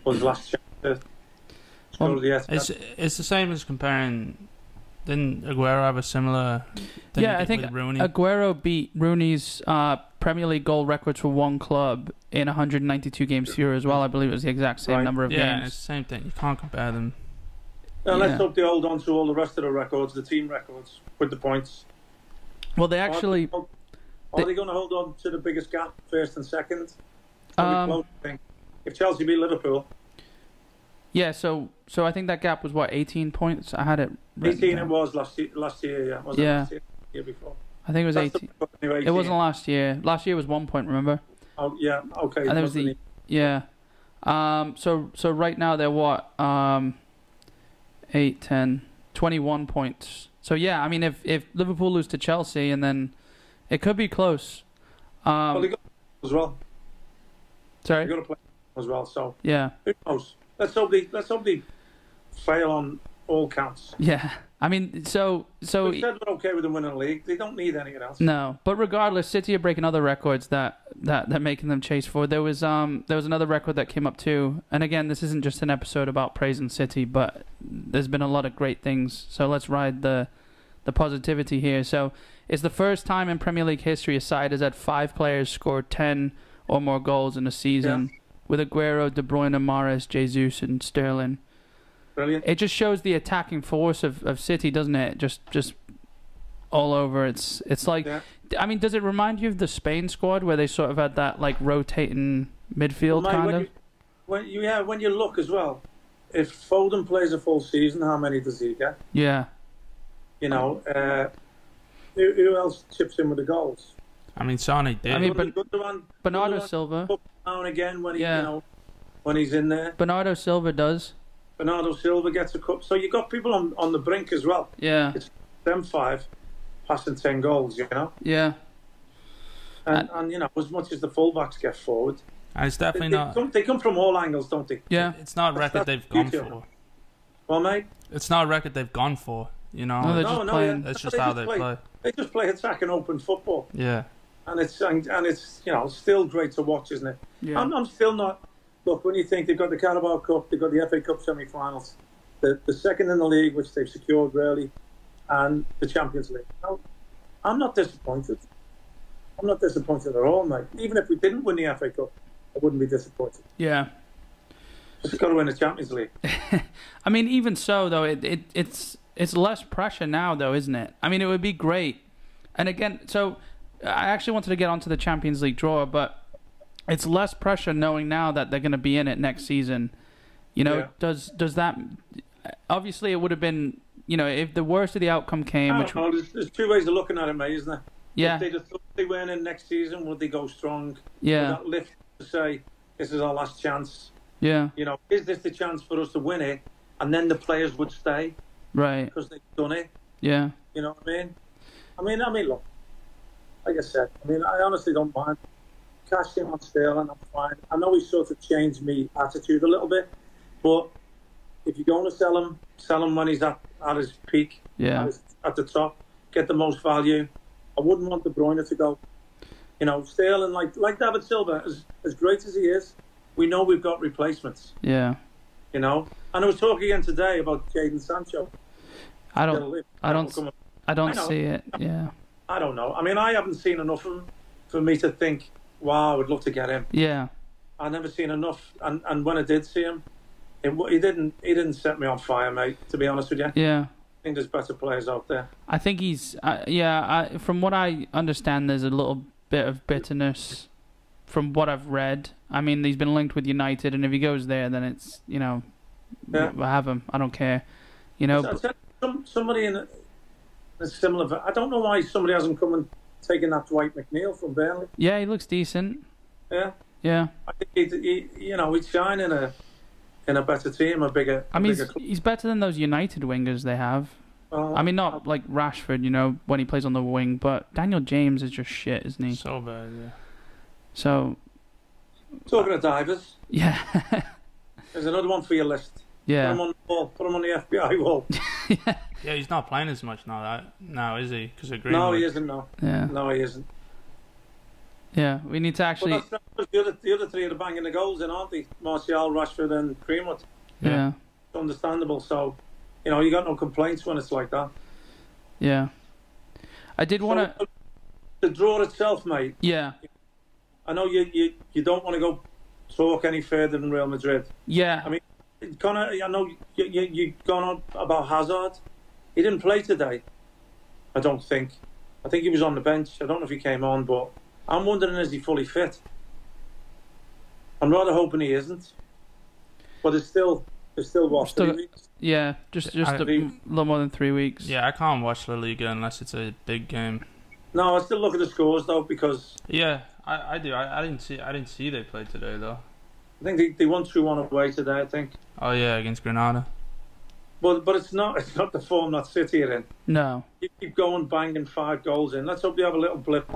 was his last chance to score at the Etihad. It's the same as comparing. Didn't Aguero have a similar thing I think Rooney? Aguero beat Rooney's Premier League goal records for one club in 192 games fewer as well. I believe it was the exact same number of games. Yeah, it's the same thing. You can't compare them. Let's hope they hold on to all the rest of the records, the team records, with the points. Well, they actually... Are they going to hold on to the biggest gap, first and second? If Chelsea beat Liverpool... Yeah, so I think that gap was, 18 points? I had it... 18 it was last year, yeah. Was it last year before? I think it was 18. It wasn't last year. Last year was 1 point, remember? Oh, yeah, okay. And there was the... Yeah. So right now they're what? 8, 10, 21 points. So yeah, I mean, if Liverpool lose to Chelsea, and then it could be close. Well, they got as well. Sorry. They've got to play as well. So Yeah. who knows? Let's hope they fail on all counts. Yeah. I mean, so We said we're okay with them winning the league. They don't need anything else. no, but regardless, City are breaking other records that making them chase for. There was another record that came up too, and again, this isn't just an episode about praising City, but there's been a lot of great things. So let's ride the positivity here. So it's the first time in Premier League history a side has had 5 players score 10 or more goals in a season, with Aguero, De Bruyne, Mahrez, Jesus, and Sterling. Brilliant. It just shows the attacking force of City, doesn't it? Just all over. It's like, I mean, does it remind you of the Spain squad where they sort of had that like rotating midfield kind of? When you look as well, if Foden plays a full season, how many does he get? Yeah. You know, who else chips in with the goals? I mean, Sane did. I mean, Bernardo Gundogan Silva. Now and again when when he's in there. Bernardo Silva does. Bernardo Silva gets a cup. So you've got people on the brink as well. Yeah. It's them 5 passing 10 goals, you know. Yeah. And you know, as much as the fullbacks get forward, and it's definitely they come from all angles, don't they? Yeah. It's not a record they've gone for. Well, mate. It's not a record they've gone for. You know. No, they're just playing. That's just how they play. They just play attack and open football. Yeah. And it's you know, still great to watch, isn't it? Yeah. I'm still not. Look, when you think they've got the Carabao Cup, they've got the FA Cup semi-finals, the second in the league, which they've secured really, and the Champions League. No, I'm not disappointed. I'm not disappointed at all, mate. Even if we didn't win the FA Cup, I wouldn't be disappointed. Yeah. Just got to win the Champions League. I mean, even so, though, it's less pressure now, though, isn't it? I mean, it would be great. And again, so I actually wanted to get onto the Champions League draw, but it's less pressure knowing now that they're going to be in it next season. You know, does that... Obviously, it would have been, you know, if the worst of the outcome came... There's 2 ways of looking at it, mate, isn't there? Yeah. If they just thought they weren't in next season, would they go strong? Yeah. Would that lift to say, this is our last chance? Yeah. You know, is this the chance for us to win it? And then the players would stay. Right. Because they've done it. Yeah. You know what I mean? I mean, look, like I said, I honestly don't mind. Cash in on Sterling, I'm fine. I know he sort of changed me attitude a little bit, but if you're going to sell him when he's at his peak, at the top, get the most value. I wouldn't want De Bruyne to go. You know, Sterling, like David Silva, as great as he is, we know we've got replacements. Yeah. You know, and I was talking again today about Jadon Sancho. I don't see it. Yeah. I don't know. I mean, I haven't seen enough of him for me to think, wow, I would love to get him. Yeah. I never seen enough, and when I did see him, he didn't set me on fire, mate. To be honest with you. Yeah. I think there's better players out there. I think he's from what I understand, there's a little bit of bitterness from what I've read. I mean, he's been linked with United, and if he goes there, then it's, you know, we'll have him. I don't care. You know. Somebody in a similar. I don't know why somebody hasn't come and taken that Dwight McNeil from Burnley. Yeah, he looks decent. Yeah. Yeah. I think he'd shine in a better team, a bigger. I mean, he's better than those United wingers they have. I mean, not like Rashford, you know, when he plays on the wing, but Daniel James is just shit, isn't he? So bad, yeah. So. Talking of divers. Yeah. There's another one for your list. Yeah. Put him on the wall. Put him on the FBI wall. Yeah, he's not playing as much now, is he? Because no, he isn't. No. Yeah. No, he isn't. Yeah, we need to actually. Well, the other 3 are banging the goals in, aren't they? Martial, Rashford, and Greenwood. Yeah. It's understandable. So, you know, you got no complaints when it's like that. Yeah. I did want to. The draw itself, mate. Yeah. I know you don't want to go talk any further than Real Madrid. Yeah. I mean, Connor, I know you've gone on about Hazard. He didn't play today, I don't think. I think he was on the bench. I don't know if he came on, but I'm wondering, is he fully fit? I'm rather hoping he isn't. But there's still what, 3 weeks? Yeah, just a little more than 3 weeks. Yeah, I can't watch La Liga unless it's a big game. No, I still look at the scores though, because yeah, I do. I didn't see they played today though. I think they won 2-1 away today, I think. Oh yeah, against Granada. But it's not the form that City are in. No. You keep going, banging 5 goals in. Let's hope they have a little blip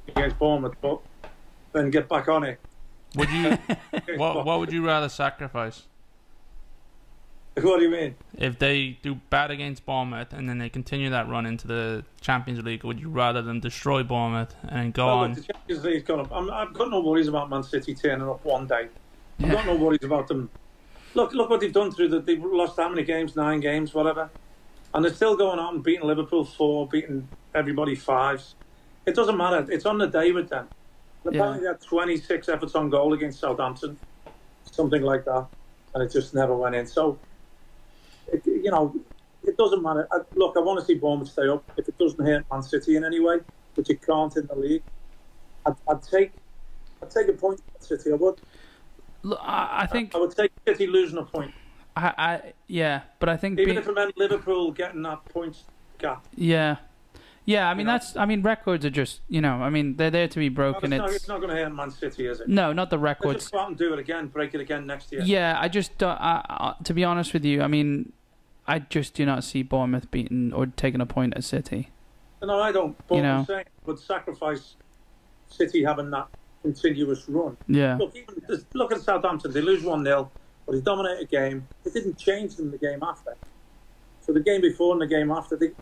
against Bournemouth, but then get back on it. Would you? what would you rather sacrifice? What do you mean? If they do bad against Bournemouth and then they continue that run into the Champions League, would you rather them destroy Bournemouth and then go on? Look, the Champions League's gone up. I've got no worries about Man City turning up one day. I've got no worries about them. Look what they've done they've lost how many games? 9 games, whatever. And they're still going out and beating Liverpool 4, beating everybody 5s. It doesn't matter. It's on the day with them. And apparently they had 26 efforts on goal against Southampton, something like that, and it just never went in. So, it doesn't matter. I want to see Bournemouth stay up. If it doesn't hurt Man City in any way, which it can't in the league, I'd take a point at City. I would. Look, I think I would take City losing a point. But I think even if it meant Liverpool getting that points gap. Yeah. I mean, records are just they're there to be broken. It's not going to hurt Man City, is it? No, not the records. Let's just go out and do it again, break it again next year. Yeah, I just to be honest with you, I mean, I just do not see Bournemouth beating or taking a point at City. No, I don't. But I'm saying would sacrifice City having that continuous run. Yeah. Look at Southampton. They lose 1-0, but they dominate a game. It didn't change them the game after. So the game before and the game after, they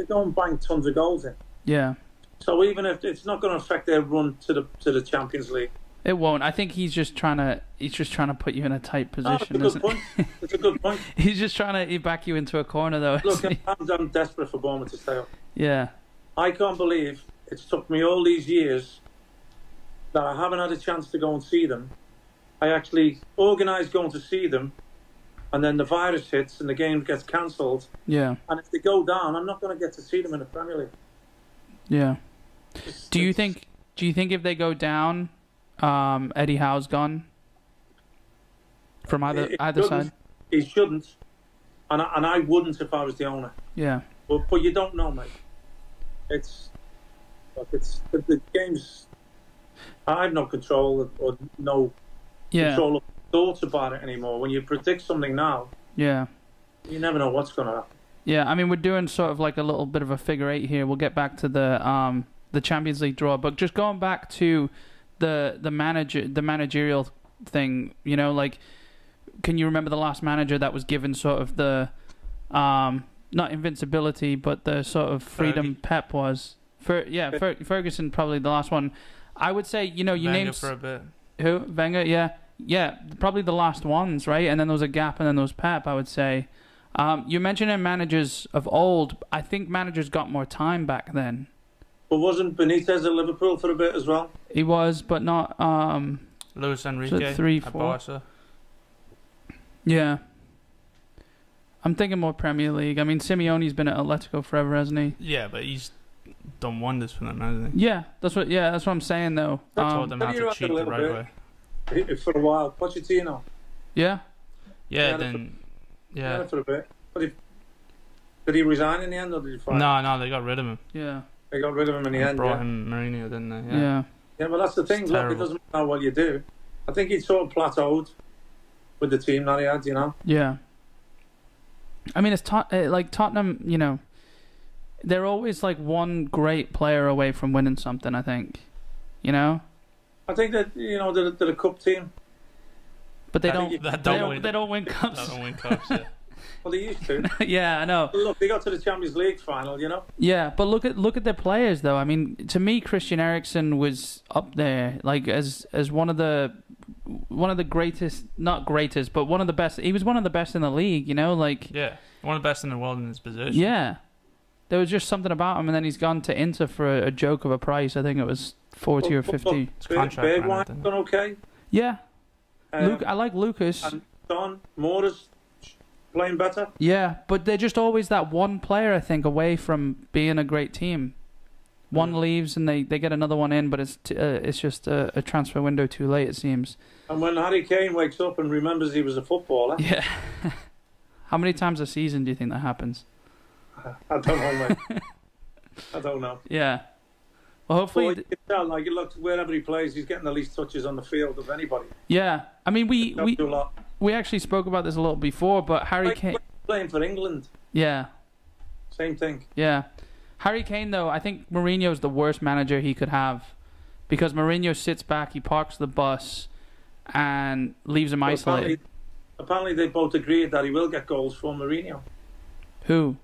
go and bang tons of goals in. Yeah. So even if it's not going to affect their run to the Champions League, it won't. I think he's just trying to put you in a tight position. That's a good point. It's a good point. He's just trying to back you into a corner, though. Look, I'm desperate for Bournemouth to stay up. Yeah. I can't believe it's took me all these years that I haven't had a chance to go and see them. I actually organised going to see them, and then the virus hits and the game gets cancelled. Yeah. And if they go down, I'm not going to get to see them in the Premier League. Yeah. Do you think if they go down, Eddie Howe's gone from either side? He shouldn't, and I wouldn't if I was the owner. Yeah. But you don't know, mate. It's the game's. I have no control or no control of thoughts about it anymore. When you predict something now, you never know what's going to happen. Yeah, I mean, we're doing sort of like a little bit of a figure eight here. We'll get back to the Champions League draw, but just going back to the managerial thing, like, can you remember the last manager that was given sort of the not invincibility, but the sort of freedom Pep was? Ferguson probably the last one. I would say, you Wenger named for a bit. Who? Wenger, yeah, probably the last ones, right? And then there was a gap, and then there was Pep, I would say. You mentioned managers of old. I think managers got more time back then. But wasn't Benitez at Liverpool for a bit as well? He was, but not. Luis Enrique 3-4. at Barca. Yeah. I'm thinking more Premier League. I mean, Simeone's been at Atletico forever, hasn't he? Yeah, but he's done wonders for them, hasn't he? Yeah, that's what I'm saying though. Told them how to cheat the right way. For a while, Pochettino. Yeah. Yeah, for a bit. But did he resign in the end, or did he fire? No, they got rid of him. Yeah. They got rid of him in the end. Brought him Mourinho, didn't they? Yeah. Yeah, but that's the thing. Look, it doesn't matter what you do. I think he sort of plateaued with the team that he had, Yeah. I mean, it's like Tottenham, they're always like one great player away from winning something, I think. I think that, they're a cup team. But they don't win cups. They don't win cups, yeah. Well, they used to. Yeah, I know. Look, they got to the Champions League final, Yeah, but look at their players though. I mean, to me, Christian Eriksen was up there, like as one of the greatest, not greatest, but one of the best. He was one of the best in the league, like. Yeah, one of the best in the world in his position. Yeah, there was just something about him, and then he's gone to Inter for a joke of a price. I think it was 40 or 50. It's contract. Bergwijn's done okay. Yeah. I like Lucas. And Don Moura's playing better. Yeah, but they're just always that one player, I think, away from being a great team. One leaves and they get another one in, but it's just a transfer window too late, it seems. And when Harry Kane wakes up and remembers he was a footballer. Yeah. How many times a season do you think that happens? I don't know, mate. I don't know. Yeah. Well, hopefully. You can tell, look, wherever he plays, he's getting the least touches on the field of anybody. Yeah. I mean, we actually spoke about this a little before, but Harry Kane. Playing for England. Yeah. Same thing. Yeah. Harry Kane, though, I think Mourinho's the worst manager he could have, because Mourinho sits back, he parks the bus, and leaves him isolated. Apparently, they both agreed that he will get goals for Mourinho. Who?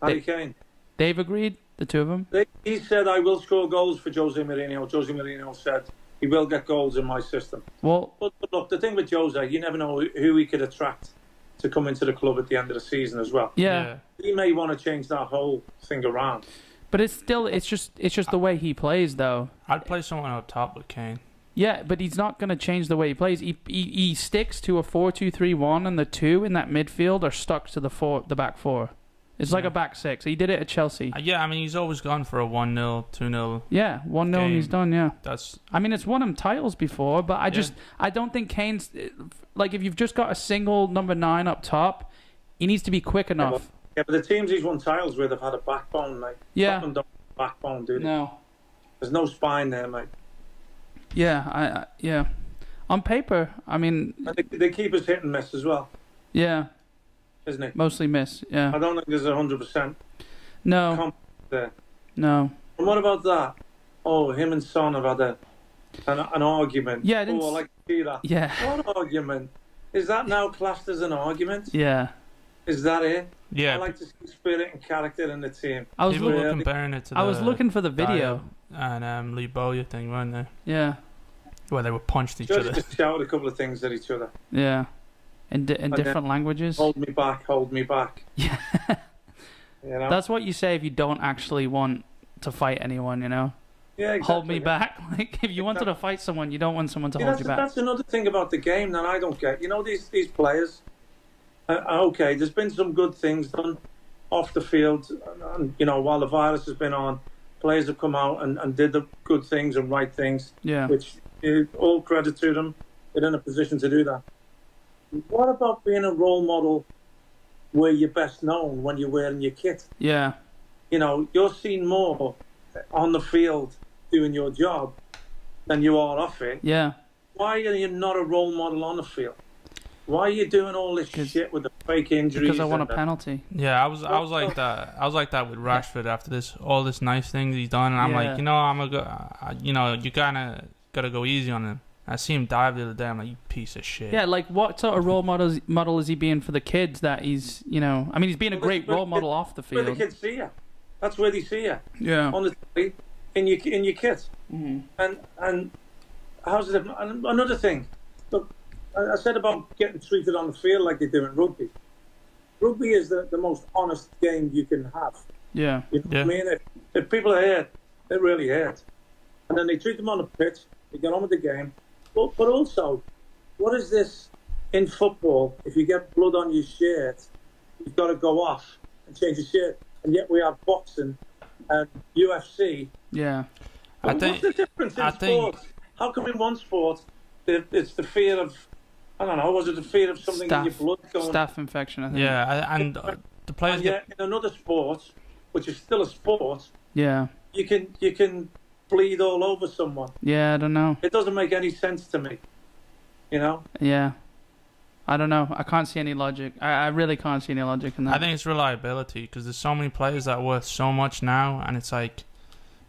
Harry Kane. They've agreed, the two of them? He said, I will score goals for Jose Mourinho. Jose Mourinho said, he will get goals in my system. Well, but look, the thing with Jose, you never know who he could attract to come into the club at the end of the season as well. Yeah. He may want to change that whole thing around. But it's just the way he plays, though. I'd play someone up top with Kane. Yeah, but he's not going to change the way he plays. He sticks to a 4-2-3-1, and the two in that midfield are stuck to the back four. It's like a back six. He did it at Chelsea. Yeah, I mean, he's always gone for a 1-0, 2-0. Yeah, 1-0 and he's done, yeah. I mean, it's won him titles before, but I don't think Kane's... Like, if you've just got a single number 9 up top, he needs to be quick enough. Yeah, but the teams he's won titles with have had a backbone, mate. Yeah. Tottenham don't have a backbone, do they? No. There's no spine there, mate. Yeah, yeah. On paper, I mean... They keep us hit and miss as well. Yeah. Isn't it? Mostly miss, yeah. I don't think there's 100%. No. There. No. And what about that? Oh, him and Son have had an argument. Yeah, I didn't... Oh, I like to see that. Yeah. What argument? Is that now classed as an argument? Yeah. Is that it? Yeah. I like to see spirit and character in the team. People were comparing it to I was looking for the video. And Lee Bowyer thing, weren't they? Yeah. Where they were punched each other. Just shouted a couple of things at each other. Yeah. In different languages. Hold me back, hold me back. Yeah. You know? That's what you say if you don't actually want to fight anyone, you know? Yeah, exactly. Hold me back. Like, if you wanted to fight someone, you don't want someone to hold you back. That's another thing about the game that I don't get. You know, these players, okay, there's been some good things done off the field. And, you know, while the virus has been on, players have come out and did the good things and right things. Yeah. Which, all credit to them. They're in a position to do that. What about being a role model where you're best known when you're wearing your kit? Yeah. You know, you're seen more on the field doing your job than you are off it. Yeah. Why are you not a role model on the field? Why are you doing all this shit with the fake injuries? Because I want a penalty. Yeah, I was like that. I was like that with Rashford after all this nice things he's done, and I'm like, you know, you gotta go easy on him. I see him dive the other day. I'm like, you piece of shit. Yeah, like what sort of role model is he being for the kids that he's, you know... I mean, he's being a great role model off the field. Where the kids see you. That's where they see you. Yeah. On the telly, in your kit. Mm-hmm. And how's it... And another thing. Look, I said about getting treated on the field like they do in rugby. Rugby is the most honest game you can have. Yeah. You know what I mean? If people are hurt, they're really hurt. And then they treat them on the pitch, they get on with the game. But also, what is this in football? If you get blood on your shirt, you've got to go off and change your shirt. And yet we have boxing and UFC. Yeah. What's the difference in sports? How come in one sport it's the fear of, I don't know, was it the fear of something in your blood going? Staph infection, I think. Yeah, and the players in another sport, which is still a sport, yeah, you can bleed all over someone. Yeah, I don't know. It doesn't make any sense to me. You know? Yeah. I don't know. I can't see any logic. I really can't see any logic in that. I think it's reliability because there's so many players that are worth so much now, and it's like,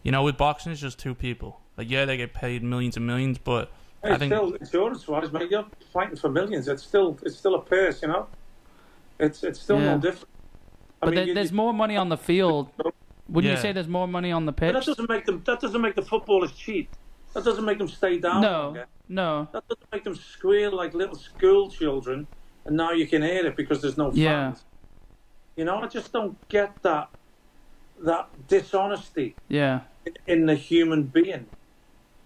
you know, with boxing it's just two people. Like, yeah, they get paid millions and millions, but I think still insurance-wise, mate, you're fighting for millions. It's still a purse, you know. It's still no different. But there's more money on the field. Wouldn't you say there's more money on the pitch? But that doesn't make the footballers cheat. That doesn't make them stay down. No. That doesn't make them squeal like little school children, and now you can hear it because there's no fans. Yeah. You know, I just don't get that dishonesty. Yeah. In the human being.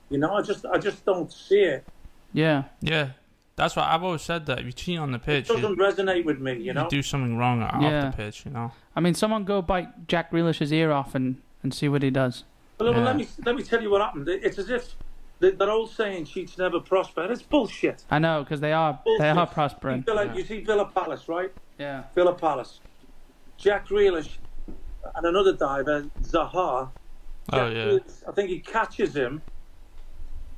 You know, I just don't see it. Yeah. Yeah. That's why I've always said that if you cheat on the pitch, it doesn't resonate with me. You know, you do something wrong off the pitch. You know. I mean, someone go bite Jack Grealish's ear off and see what he does. Well, let me tell you what happened. It's as if that old saying, "Cheats never prosper." It's bullshit. I know, because they are prospering. You see Villa Palace, right? Yeah. Villa Palace. Jack Grealish and another diver, Zaha. Grealish, I think he catches him,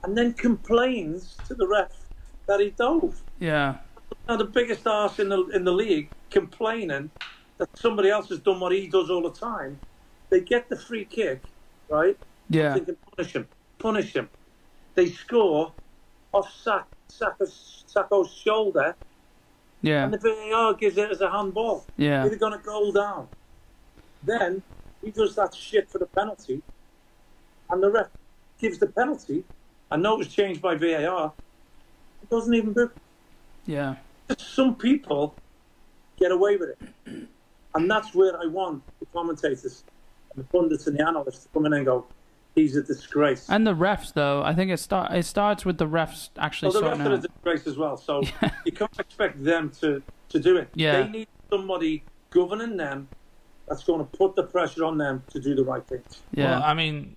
and then complains to the ref that he dove. Yeah. Now the biggest arse in the league complaining that somebody else has done what he does all the time. They get the free kick, right? Yeah. Thinking punish him. They score off Sacco's shoulder, Yeah. and the VAR gives it as a handball. Yeah. He'd have gone a goal down. Then he does that shit for the penalty, and the ref gives the penalty. I know it was changed by VAR. It doesn't even book. Yeah. Some people get away with it. And that's where I want the commentators and the pundits and the analysts to come in and go, he's a disgrace. And the refs, though, I think it starts with the refs actually Well, the sorting refs are a out. disgrace as well, so you can't expect them to do it. Yeah. They need somebody governing them that's going to put the pressure on them to do the right thing. Yeah. Well, I mean,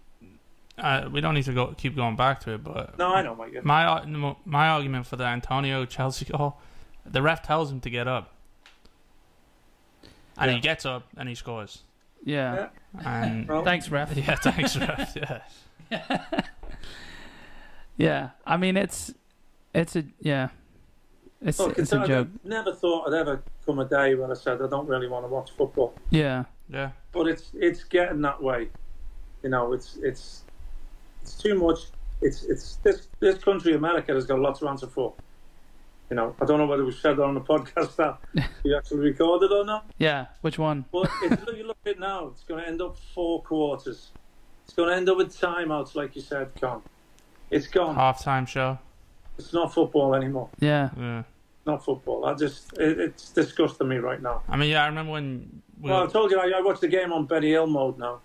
we don't need to keep going back to it, but No, I know, Mike. Yeah. my argument for the Antonio Chelsea goal, the ref tells him to get up, and he gets up and he scores. Yeah. And Well, Thanks, ref. yeah, thanks, ref. Yeah. Yeah. I mean, it's a look, it's a joke. I never thought I'd ever come a day where I said I don't really want to watch football. Yeah. Yeah. But it's getting that way. You know, it's too much. It's this country, America, has got lots to answer for. You know, I don't know whether we said that on the podcast that we actually recorded or not. Yeah. Which one? But you look at it now, it's going to end up 4 quarters. It's going to end up with timeouts, like you said, Con. It's gone. Halftime show. It's not football anymore. Yeah. Yeah. Not football. It's disgusting me right now. I mean, yeah, I remember when Well, I told you, I watched the game on Betty Hill mode now.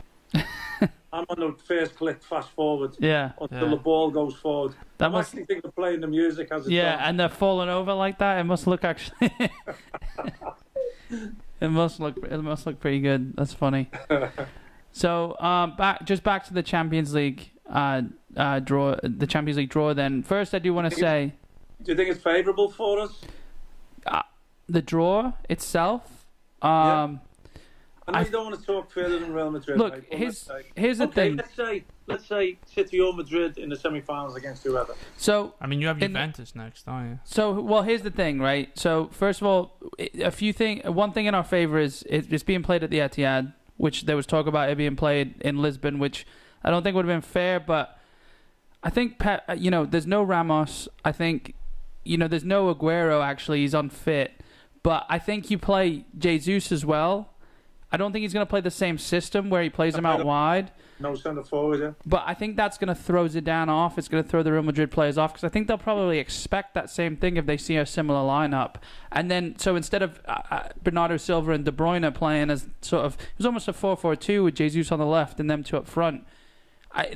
I'm on the first click, fast forward, Yeah. until the ball goes forward. That I'm must. actually thinking of playing the music as it's Yeah, on. and they're falling over like that. It must look actually. It must look pretty good. That's funny. So, back to the Champions League draw. The Champions League draw. Then first, I do want to say Do you think it's favourable for us? the draw itself. I know you don't want to talk further than Real Madrid. Look, mate, but here's the thing. Let's say City or Madrid in the semi-finals against whoever. So, I mean, you have Juventus next, don't you? So, well, here's the thing, right? So, first of all, one thing in our favor is it's being played at the Etihad, which there was talk about it being played in Lisbon, which I don't think would have been fair, but I think, there's no Ramos. I think, there's no Aguero, actually. He's unfit. But I think you play Jesus as well. I don't think he's going to play the same system where he plays him out wide. No centre forward, yeah. But I think that's going to throw Zidane off. It's going to throw the Real Madrid players off because I think they'll probably expect that same thing if they see a similar lineup. And then, so instead of Bernardo Silva and De Bruyne playing as sort of, it was almost a 4-4-2 with Jesus on the left and them two up front.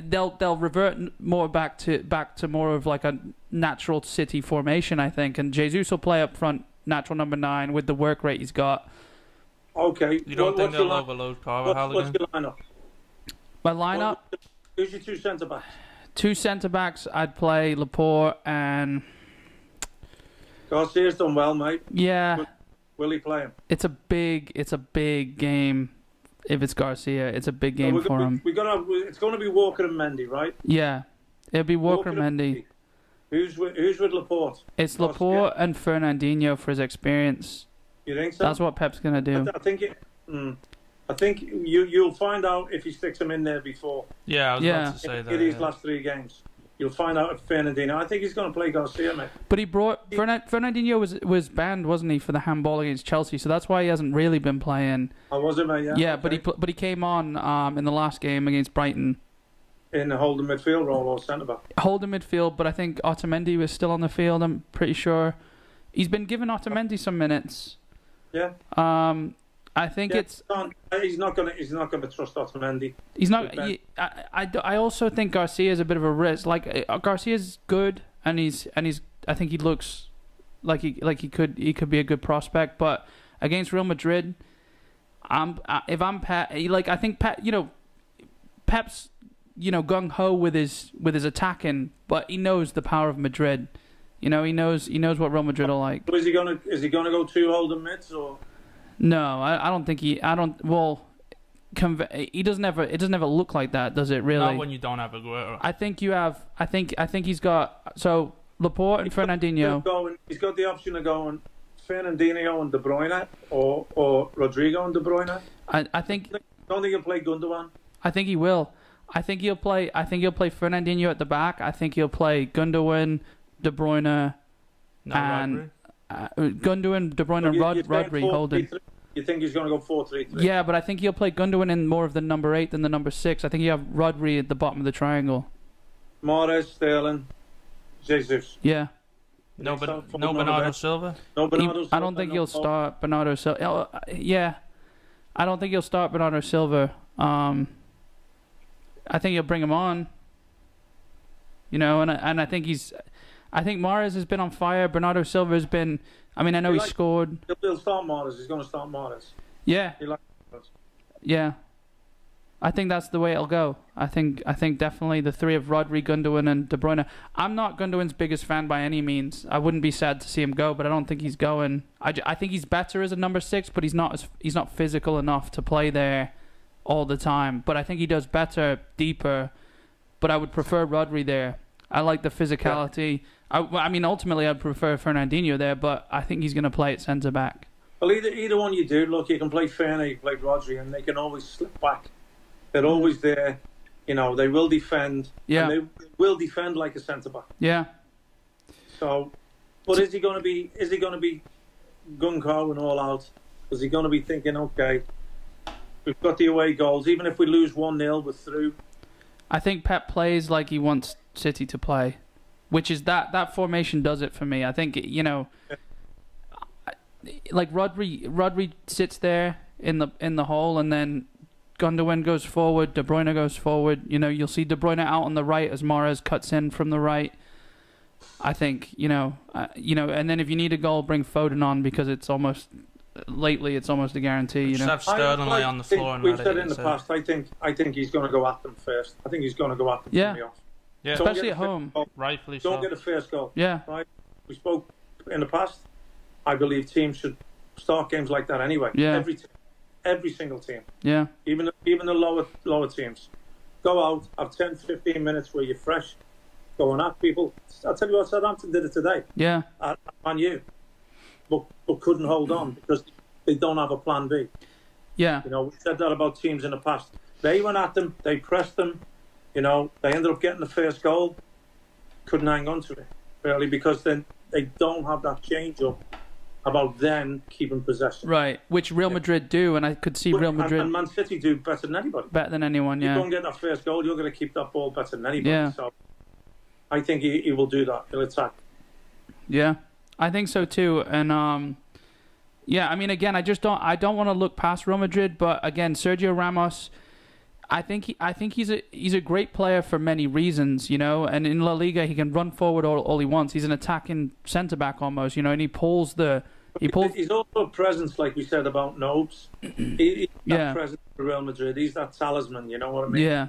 They'll revert more back to more of like a natural City formation, I think. And Jesus will play up front, natural number 9 with the work rate he's got. Okay. You don't think they'll overload Carvajal What's again? your lineup? My lineup, Who's your 2 centre-backs? 2 centre-backs, I'd play Laporte and... Garcia's done well, mate. Yeah. Will he play him? It's a big game. If it's Garcia, it's a big game for him. It's going to be Walker and Mendy, right? Yeah. It'll be Walker and Mendy. Who's with Laporte? It's Laporte and Fernandinho for his experience. You think so? That's what Pep's going to do. I think you'll find out if he sticks him in there before. Yeah, I was about to say that. In these last 3 games. You'll find out if Fernandinho. I think he's going to play Garcia, mate. But he brought Fernandinho was banned, wasn't he, for the handball against Chelsea? So that's why he hasn't really been playing. I was it, mate. Yeah. Yeah, okay. but he came on in the last game against Brighton. In the holding midfield role or centre back. Holding midfield, but I think Otamendi was still on the field. I'm pretty sure he's been giving Otamendi some minutes. Yeah. I think he's not going to trust Otamendi. He's not. I also think Garcia is a bit of a risk. Like Garcia's good, and he's. I think he looks like he could be a good prospect. But against Real Madrid, if I'm Pep, I think Pep, Pep's gung ho with his attacking, but he knows the power of Madrid. He knows what Real Madrid are like. Is he gonna go 2 holding mids or? No, I don't think he. I don't. Well, he doesn't ever. It doesn't ever look like that, does it? Really? Not when you don't have Aguero. I think you have. I think he's got. So Laporte and Fernandinho. He's got the option of going Fernandinho and De Bruyne or Rodrigo and De Bruyne. I think. Don't think he'll play Gundogan. I think he will. I think he'll play Fernandinho at the back. I think he'll play Gundogan, De Bruyne, No, and Rodri? Gundogan, De Bruyne, and Rodri holding. You think he's going to go 4-3-3? Yeah, but I think he'll play Gundogan in more of the number 8 than the number 6. I think you have Rodri at the bottom of the triangle. Mahrez, Sterling, Jesus. Yeah. No Bernardo Silva? No Bernardo Silva. I don't think he'll start Bernardo Silva. Yeah. I don't think he'll start Bernardo Silva. I think he'll bring him on. You know, and I think Mahrez has been on fire. Bernardo Silva has been. I mean, I know he scored. He'll start Mahrez. He's going to start Mahrez. Yeah. Yeah. I think that's the way it'll go. I think definitely the three of Rodri, Gundogan, and De Bruyne. I'm not Gundogan's biggest fan by any means. I wouldn't be sad to see him go, but I don't think he's going. I think he's better as a number 6, but he's not physical enough to play there all the time. But I think he does better, deeper. But I would prefer Rodri there. I like the physicality. Yeah. I mean, ultimately, I'd prefer Fernandinho there, but I think he's going to play at centre back. Well, either one you do. Look, you can play Ferner, you can play Rodri, and they can always slip back. They're always there. You know, they will defend. Yeah. And they will defend like a centre back. Yeah. So, but is he going to be gung-ho and all out? Is he going to be thinking, okay, we've got the away goals, even if we lose 1-0, we're through? I think Pep plays like he wants City to play, which is that formation does it for me. I think, you know, like Rodri sits there in the hole, and then Gundogan goes forward, De Bruyne goes forward. You know, you'll see De Bruyne out on the right as Mahrez cuts in from the right. I think, you know, and then if you need a goal, bring Foden on, because it's almost a guarantee. You know, have Sterling lay on the floor. We've said in the past. I think he's going to go at them first. I think he's going to go at them from the off. Yeah, especially at home. Rightfully so. Don't get a first goal. Yeah. Right. We spoke in the past. I believe teams should start games like that anyway. Yeah. Every single team. Yeah. Even the lower teams. Go out, have 10, 15 minutes where you're fresh, going at people. I'll tell you what, Southampton did it today. Yeah. At Man U. But couldn't hold on because they don't have a plan B. Yeah. You know, we said that about teams in the past. They went at them, they pressed them, you know, they ended up getting the first goal. Couldn't hang on to it, really, because then they don't have that change up about then keeping possession. Right, which Real Madrid do, and I could see Real Madrid... And Man City do better than anybody. Better than anyone, yeah. You don't get that first goal, you're going to keep that ball better than anybody. Yeah. So I think he will do that. He'll attack. Yeah, I think so too. And yeah, I mean, again, I don't want to look past Real Madrid, but again, Sergio Ramos, I think he's a great player for many reasons, you know. And in La Liga, he can run forward all he wants. He's an attacking centre back almost, you know, and he pulls. He's also a presence, like we said about Nobes. He's that presence for Real Madrid. He's that talisman, you know what I mean? Yeah.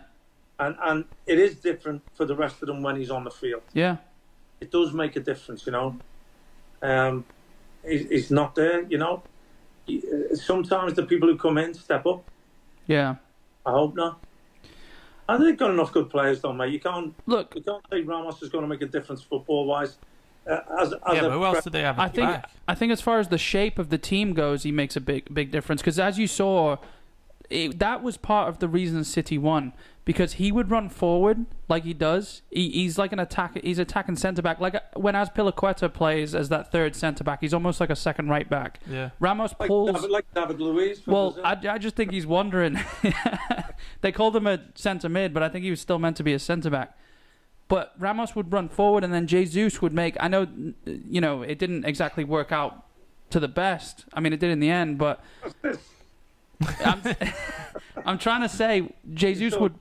And it is different for the rest of them when he's on the field. Yeah. It does make a difference, you know. He's not there, you know. Sometimes the people who come in step up. Yeah. I hope not. I think they've got enough good players, though, mate. You can't say Ramos is going to make a difference football-wise. But who else do they have at the back? I think as far as the shape of the team goes, he makes a big difference. Because as you saw, that was part of the reason City won. Because he would run forward like he does. He's like an attack. He's attacking centre back. Like when Azpilicueta plays as that third centre back, he's almost like a second right back. Yeah. Ramos pulls like David Luiz. Well, I just think he's wandering. They called him a centre mid, but I think he was still meant to be a centre back. But Ramos would run forward, and then Jesus would make. I know, you know, it didn't exactly work out to the best. I mean, it did in the end, but. I'm trying to say Jesus would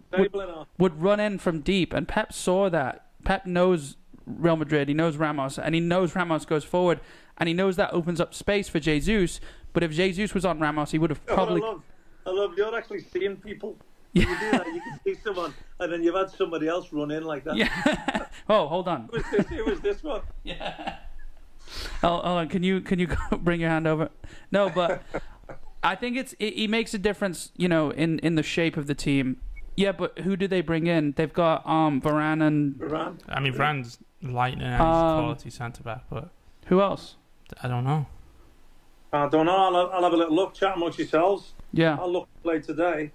run in from deep, and Pep saw that. Pep knows Real Madrid, he knows Ramos, and he knows Ramos goes forward, and he knows that opens up space for Jesus. But if Jesus was on Ramos, he would have probably... I love you're actually seeing people. You do that, you can see someone, and then you've had somebody else run in like that. Yeah. Oh, hold on. It was this one. Yeah. Oh, hold on. Can you bring your hand over? No, but... I think he makes a difference, you know, in the shape of the team. Yeah, but who do they bring in? They've got Varane and... Varane? I mean, Varane's lightning and he's quality centre-back, but... Who else? I don't know. I don't know. I'll have a little look, chat amongst yourselves. Yeah. I'll look play today.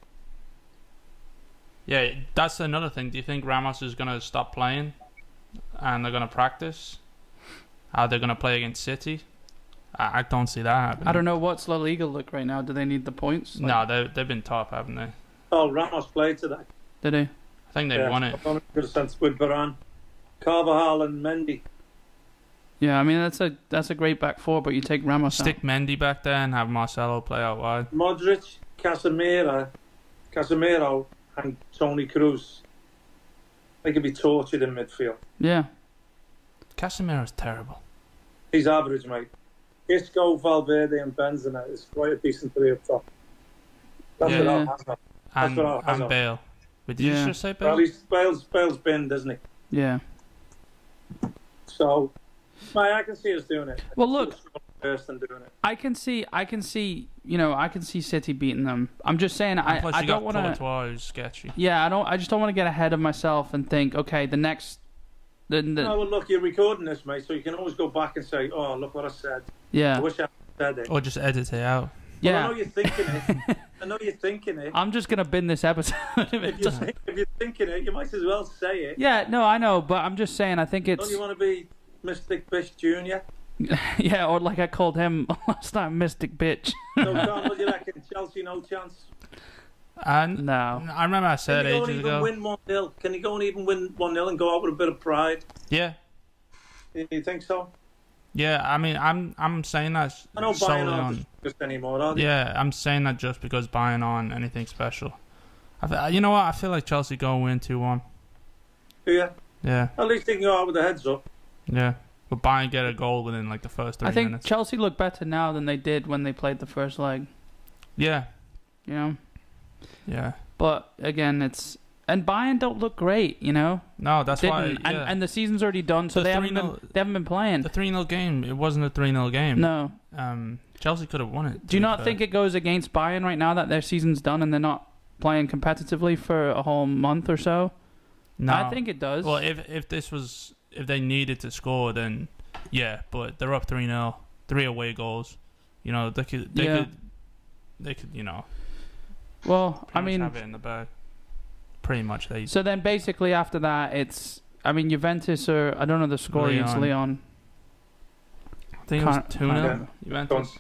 Yeah, that's another thing. Do you think Ramos is going to stop playing and they're going to practice? how they're going to play against City. I don't see that happening. I don't know what's La Liga look right now. Do they need the points? No, they've been top, haven't they? Oh, Ramos played today. Did he? I think they won it. 100% with Varane, Carvajal and Mendy. Yeah, I mean that's a great back four, but you take Ramos out. Stick Mendy back there and have Marcelo play out wide. Modric, Casemiro, and Toni Kroos. They could be tortured in midfield. Yeah. Casemiro's terrible. He's average, mate. Isco, Valverde, and Benzema is quite a decent three up top. That's what I'll have. And Bale. But did you just say Bale? Well, Bale's binned, isn't he? Yeah. So, I can see us doing it. Well, look, First and doing it. I can see, City beating them. I'm just saying, I don't want to. Courtois who's sketchy. Yeah, I just don't want to get ahead of myself and think, okay, the next. No, well, look, you're recording this, mate, so you can always go back and say, "Oh, look what I said." Yeah. I wish I had said it. Or just edit it out. Yeah. Well, I know you're thinking it. I'm just gonna bin this episode. If you're thinking it, you might as well say it. Yeah, no, I know, but I'm just saying, I think it's. Don't you want to be Mystic Bish Jr.? Yeah, or like I called him last time, Mystic Bitch. So, Tom, what do you reckon? Chelsea, no chance? And no. I remember I said ages ago. Can he go and even win 1-0? Can he go and even win 1-0 and go out with a bit of pride? Yeah. You think so? Yeah, I mean, I'm saying that I know solely Bayern on. aren't just anymore, are they? Yeah, I'm saying that just because Bayern aren't anything special. You know what? I feel like Chelsea go and win 2-1. Yeah. Yeah. At least they can go out with their heads up. Yeah. But Bayern get a goal within like the first 3 minutes. I think Chelsea look better now than they did when they played the first leg. Yeah. You know? Yeah. But again, and Bayern don't look great, you know. No, that's why. Yeah. And the season's already done, so they haven't been playing. The 3-0 game, it wasn't a 3-0 game. No. Chelsea could have won it. Do you not think it goes against Bayern right now that their season's done and they're not playing competitively for a whole month or so? No, I think it does. Well, if they needed to score, then yeah. But they're up 3-0, 3 away goals. You know, they could, you know. Well, I mean, have it in the bag. Pretty much they. So then, basically, after that, it's. I mean, Juventus or I don't know the score against Leon. I think it was 2-0. Juventus.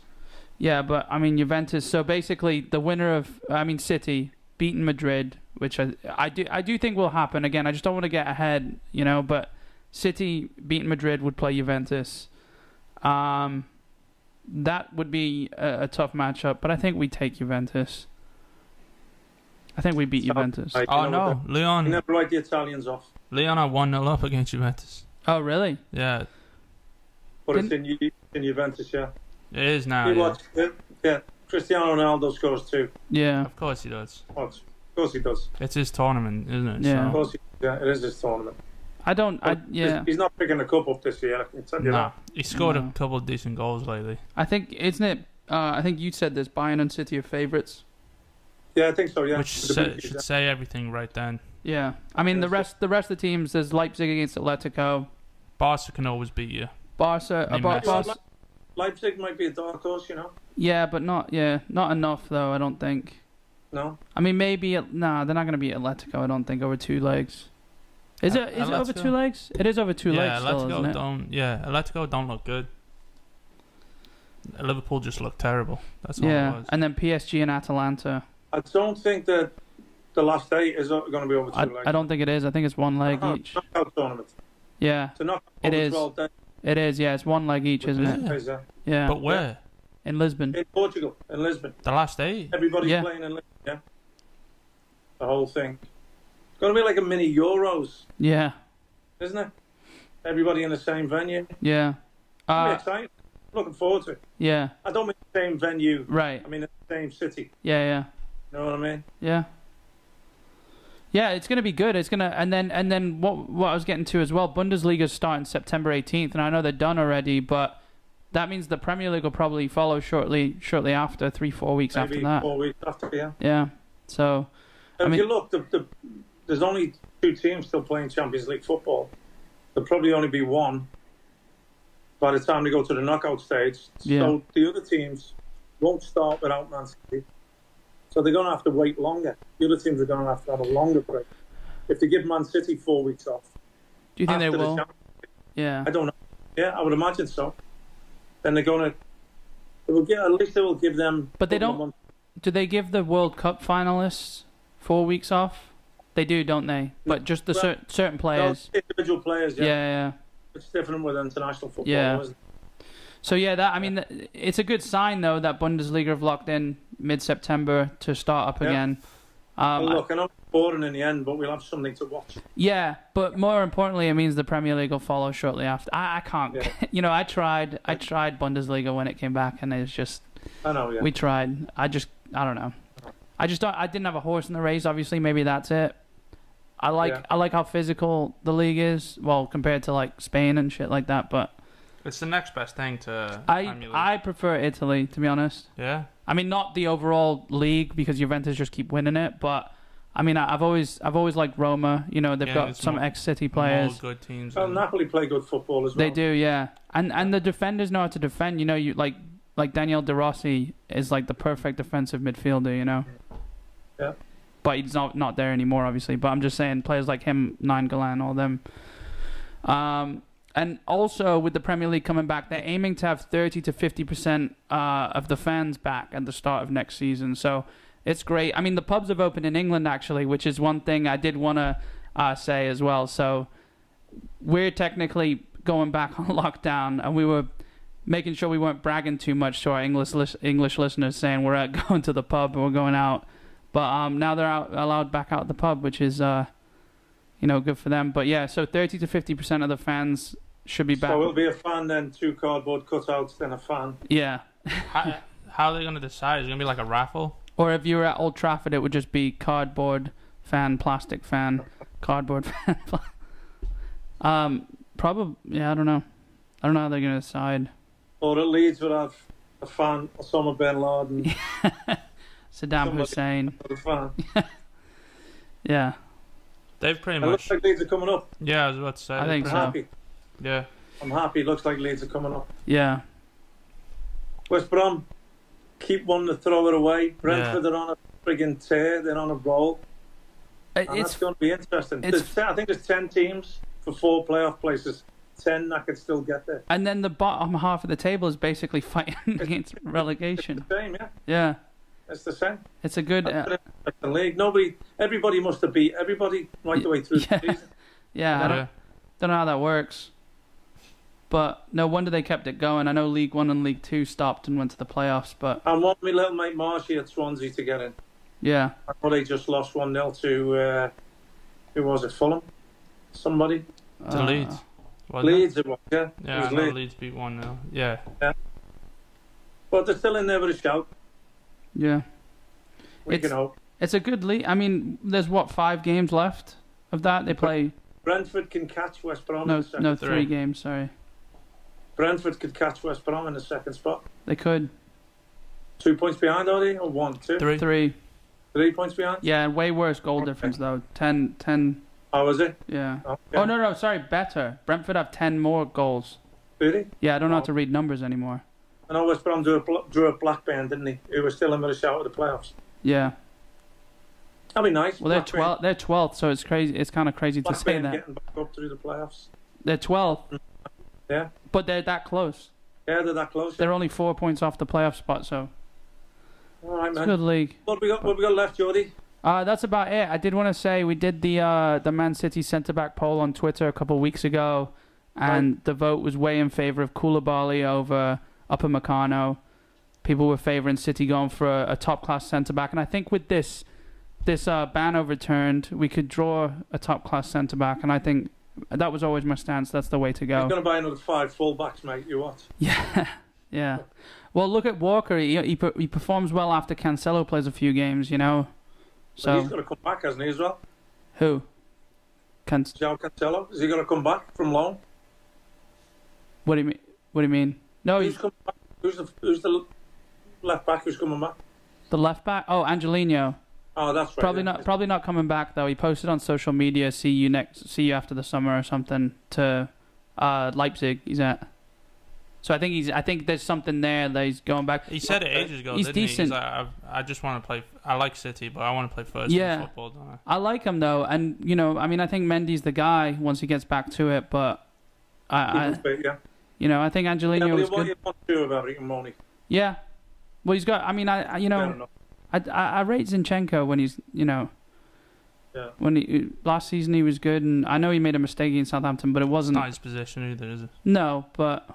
Yeah, but I mean Juventus. So basically, the winner of City beating Madrid, which I do think will happen again. I just don't want to get ahead, you know. But City beating Madrid would play Juventus. That would be a tough matchup, but I think we take Juventus. I think we beat Juventus. Oh no, Leon! You never write the Italians off. Leon are 1-0 up against Juventus. Oh really? Yeah. But it's in Juventus, yeah. It is now. You watch it? Yeah. Cristiano Ronaldo scores too. Yeah. Of course he does. Of course he does. It's his tournament, isn't it? Yeah. Of course it is his tournament. He's not picking a cup up this year. I can tell you that. He scored a couple of decent goals lately. I think, isn't it? I think you said this. Bayern and City are favourites. Yeah, I think so. Yeah, which should say everything right then. Yeah, I mean the rest of the teams. There's Leipzig against Atletico. Barca can always beat you. Leipzig might be a dark horse, you know. Yeah, but not enough though. I don't think. No. I mean maybe they're not going to beat Atletico. I don't think over 2 legs. Is it over 2 legs? It is over 2 legs. Atletico don't look good. Liverpool just looked terrible. That's all it was. And then PSG and Atalanta. I don't think that the last 8 is going to be over 2 legs. I don't think it is. I think it's 1 leg each. Knockout tournament. Yeah. It is. It is. Yeah, it's 1 leg each, isn't it? Yeah. But where? In Lisbon. In Portugal. In Lisbon. The last 8. Everybody's playing in Lisbon. Yeah. The whole thing. It's going to be like a mini Euros. Yeah. Isn't it? Everybody in the same venue. Yeah. It'll be exciting. Looking forward to it. Yeah. I don't mean the same venue. Right. I mean the same city. Yeah. You know what I mean? Yeah. Yeah, it's gonna be good. It's gonna and then what I was getting to as well. Bundesliga's starting September 18th, and I know they're done already, but that means the Premier League will probably follow shortly after, 3-4 weeks Maybe after that. 4 weeks after, yeah. Yeah. So. If you look, there's only 2 teams still playing Champions League football. There'll probably only be 1 by the time they go to the knockout stage. Yeah. So the other teams won't start without Man City. So they're going to have to wait longer. The other teams are going to have a longer break. If they give Man City 4 weeks off. Do you think they will? Yeah. I don't know. Yeah, I would imagine so. Then they're going to. At least they will give them. But they don't. Do they give the World Cup finalists 4 weeks off? They do, don't they? But just the certain players. Individual players. Yeah. Yeah. It's different with international football. Yeah. Isn't it? So yeah, it's a good sign though that Bundesliga have locked in mid-September to start up again. Well, look, I know it's boring in the end, but we'll have something to watch. Yeah, but more importantly, it means the Premier League will follow shortly after. I can't, I tried Bundesliga when it came back, and it's just. I know. Yeah. We tried. I don't know. I didn't have a horse in the race. Obviously, maybe that's it. I like how physical the league is. Well, compared to like Spain and shit like that, but. It's the next best thing to Premier League. I prefer Italy, to be honest. Yeah. I mean, not the overall league because Juventus just keep winning it, but I mean, I've always liked Roma. You know, they've got some ex-City players. Good teams. Well, Napoli play good football as well. They do, yeah. And the defenders know how to defend. You know, you like Daniel De Rossi is like the perfect defensive midfielder. You know. Yeah. But he's not there anymore, obviously. But I'm just saying, players like him, Nainggolan, all them. And also, with the Premier League coming back, they're aiming to have 30 to 50% of the fans back at the start of next season. So it's great. I mean, the pubs have opened in England, actually, which is one thing I did want to say as well. So we're technically going back on lockdown, and we were making sure we weren't bragging too much to our English listeners, saying we're going to the pub and we're going out. But now they're allowed back out the pub, which is... good for them. But yeah, so 30 to 50% of the fans should be back. So it'll be a fan, then 2 cardboard cutouts, then a fan. Yeah. How are they going to decide? Is it going to be like a raffle? Or if you were at Old Trafford, it would just be cardboard fan, plastic fan, cardboard fan. Probably, yeah, I don't know. I don't know how they're going to decide. Or at Leeds would have a fan, Osama bin Laden. Saddam Hussein. A fan. Yeah. They've pretty It much. looks like Leeds are coming up. Yeah, I was about to say. I think I'm so. happy. Yeah. I'm happy. It looks like Leeds are coming up. Yeah. West Brom keep wanting to throw it away. Brentford are on a frigging tear. They're on a roll. And that's going to be interesting. I think there's 10 teams for 4 playoff places. 10 that could still get there. And then the bottom half of the table is basically fighting against relegation. It's the same, yeah. Yeah. It's the same. It's a good... the league. Everybody must have beat everybody right the way through the season. Yeah, I don't know how that works. But no wonder they kept it going. I know League 1 and League 2 stopped and went to the playoffs, but... I want my little mate Marshy at Swansea to get in. Yeah. I know they just lost 1-0 to... who was it? Fulham? Somebody? To Leeds. Leeds it was, yeah. Yeah, I know Leeds beat 1-0. Yeah. But they're still in there with a shout. Yeah. We can hope. It's a good league. I mean, there's 5 games left of that? They play... Brentford can catch West Brom no, in the second. No, 3 games, sorry. Brentford could catch West Brom in the second spot. They could. 2 points behind, are they? Or 1, 2? 3. 3 points behind? Yeah, way worse goal difference, though. 10. Oh, was it? Yeah. Okay. Oh, no, sorry, better. Brentford have 10 more goals. Really? Yeah, I don't know how to read numbers anymore. I know West Brom drew a Blackburn, didn't he? Who was still in with a shout at the playoffs. Yeah. That'd be nice. Well, they're 12th, so it's crazy. It's kind of crazy to say that. Getting back up through the playoffs. They're 12th. Yeah. But they're that close. Yeah, they're that close. They're only 4 points off the playoff spot, so... All right, man. It's a good league. What we got left, Jordy? That's about it. I did want to say we did the Man City centre-back poll on Twitter a couple of weeks ago, and the vote was way in favour of Koulibaly over Upamecano. People were favouring City going for a top-class centre-back, and I think with this ban overturned, we could draw a top-class centre-back, and I think that was always my stance. That's the way to go. He's going to buy another 5 full-backs, mate. You watch. Yeah, yeah. Well, look at Walker. He performs well after Cancelo plays a few games, you know. So but he's got to come back, hasn't he, as well? Who? João Cancelo. Is he going to come back from loan? What do you mean? No, who's coming back? Who's the left back who's coming back? The left back? Oh, Angelino. Oh, that's right. Probably not coming back though. He posted on social media, see you after the summer or something, to Leipzig he's at. So I think there's something there that he's going back. He said it ages ago, he's didn't decent. He? He's like, I just want to play. I like City, but I want to play first in football, don't I? I like him though, and I think Mendy's the guy once he gets back to it. But You know, I think Angelino was good. You want to do about it, Moni? Yeah. Well, he's got. I mean, I rate Zinchenko when he's, you know. Yeah. When last season he was good, and I know he made a mistake against Southampton, but it wasn't. It's not his position either, is it? No, but.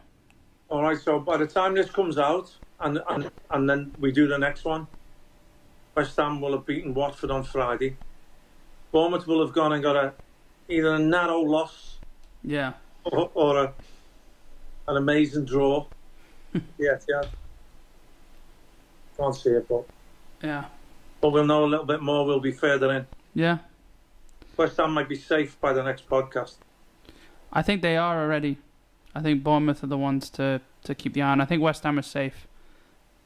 All right. So by the time this comes out, and then we do the next one, West Ham will have beaten Watford on Friday. Bournemouth will have gone and got either a narrow loss. Yeah. Or an amazing draw. Yeah. Can't see it, but yeah. But we'll know a little bit more. We'll be further in. Yeah. West Ham might be safe by the next podcast. I think they are already. I think Bournemouth are the ones to keep the eye on. I think West Ham is safe.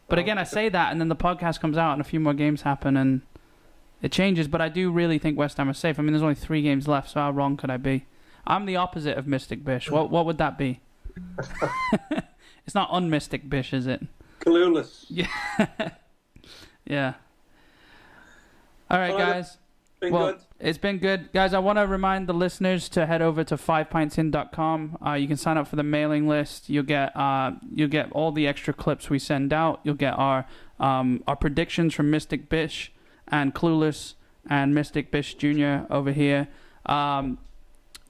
But again, I say that, and then the podcast comes out, and a few more games happen, and it changes. But I do really think West Ham is safe. I mean, there's only 3 games left, so how wrong could I be? I'm the opposite of Mystic Bish. What would that be? It's not unmystic Bish, is it? Clueless. Yeah. Yeah. All right, guys. Good. It's been good. Guys, I want to remind the listeners to head over to 5pintsin.com. You can sign up for the mailing list. You'll get all the extra clips we send out. You'll get our predictions from Mystic Bish and Clueless and Mystic Bish Jr. over here.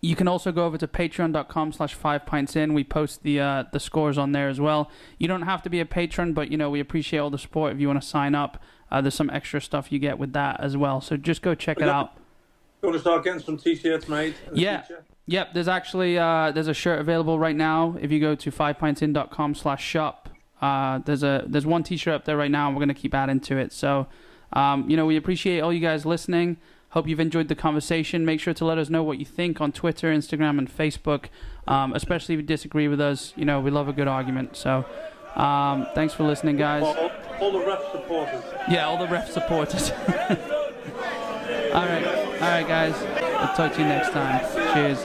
You can also go over to patreon.com/5pintsin. We post the scores on there as well. You don't have to be a patron, but, you know, we appreciate all the support. If you want to sign up, there's some extra stuff you get with that as well. So just go check it out. You want to start getting some T-shirts made? Yeah. Yep. There's actually there's a shirt available right now. If you go to 5pintsin.com/shop, there's one T-shirt up there right now, and we're going to keep adding to it. So, you know, we appreciate all you guys listening. Hope you've enjoyed the conversation. Make sure to let us know what you think on Twitter, Instagram, and Facebook, especially if you disagree with us. You know, we love a good argument. So, thanks for listening, guys. All the ref supporters. Yeah, all the ref supporters. All right, guys. I'll talk to you next time. Cheers.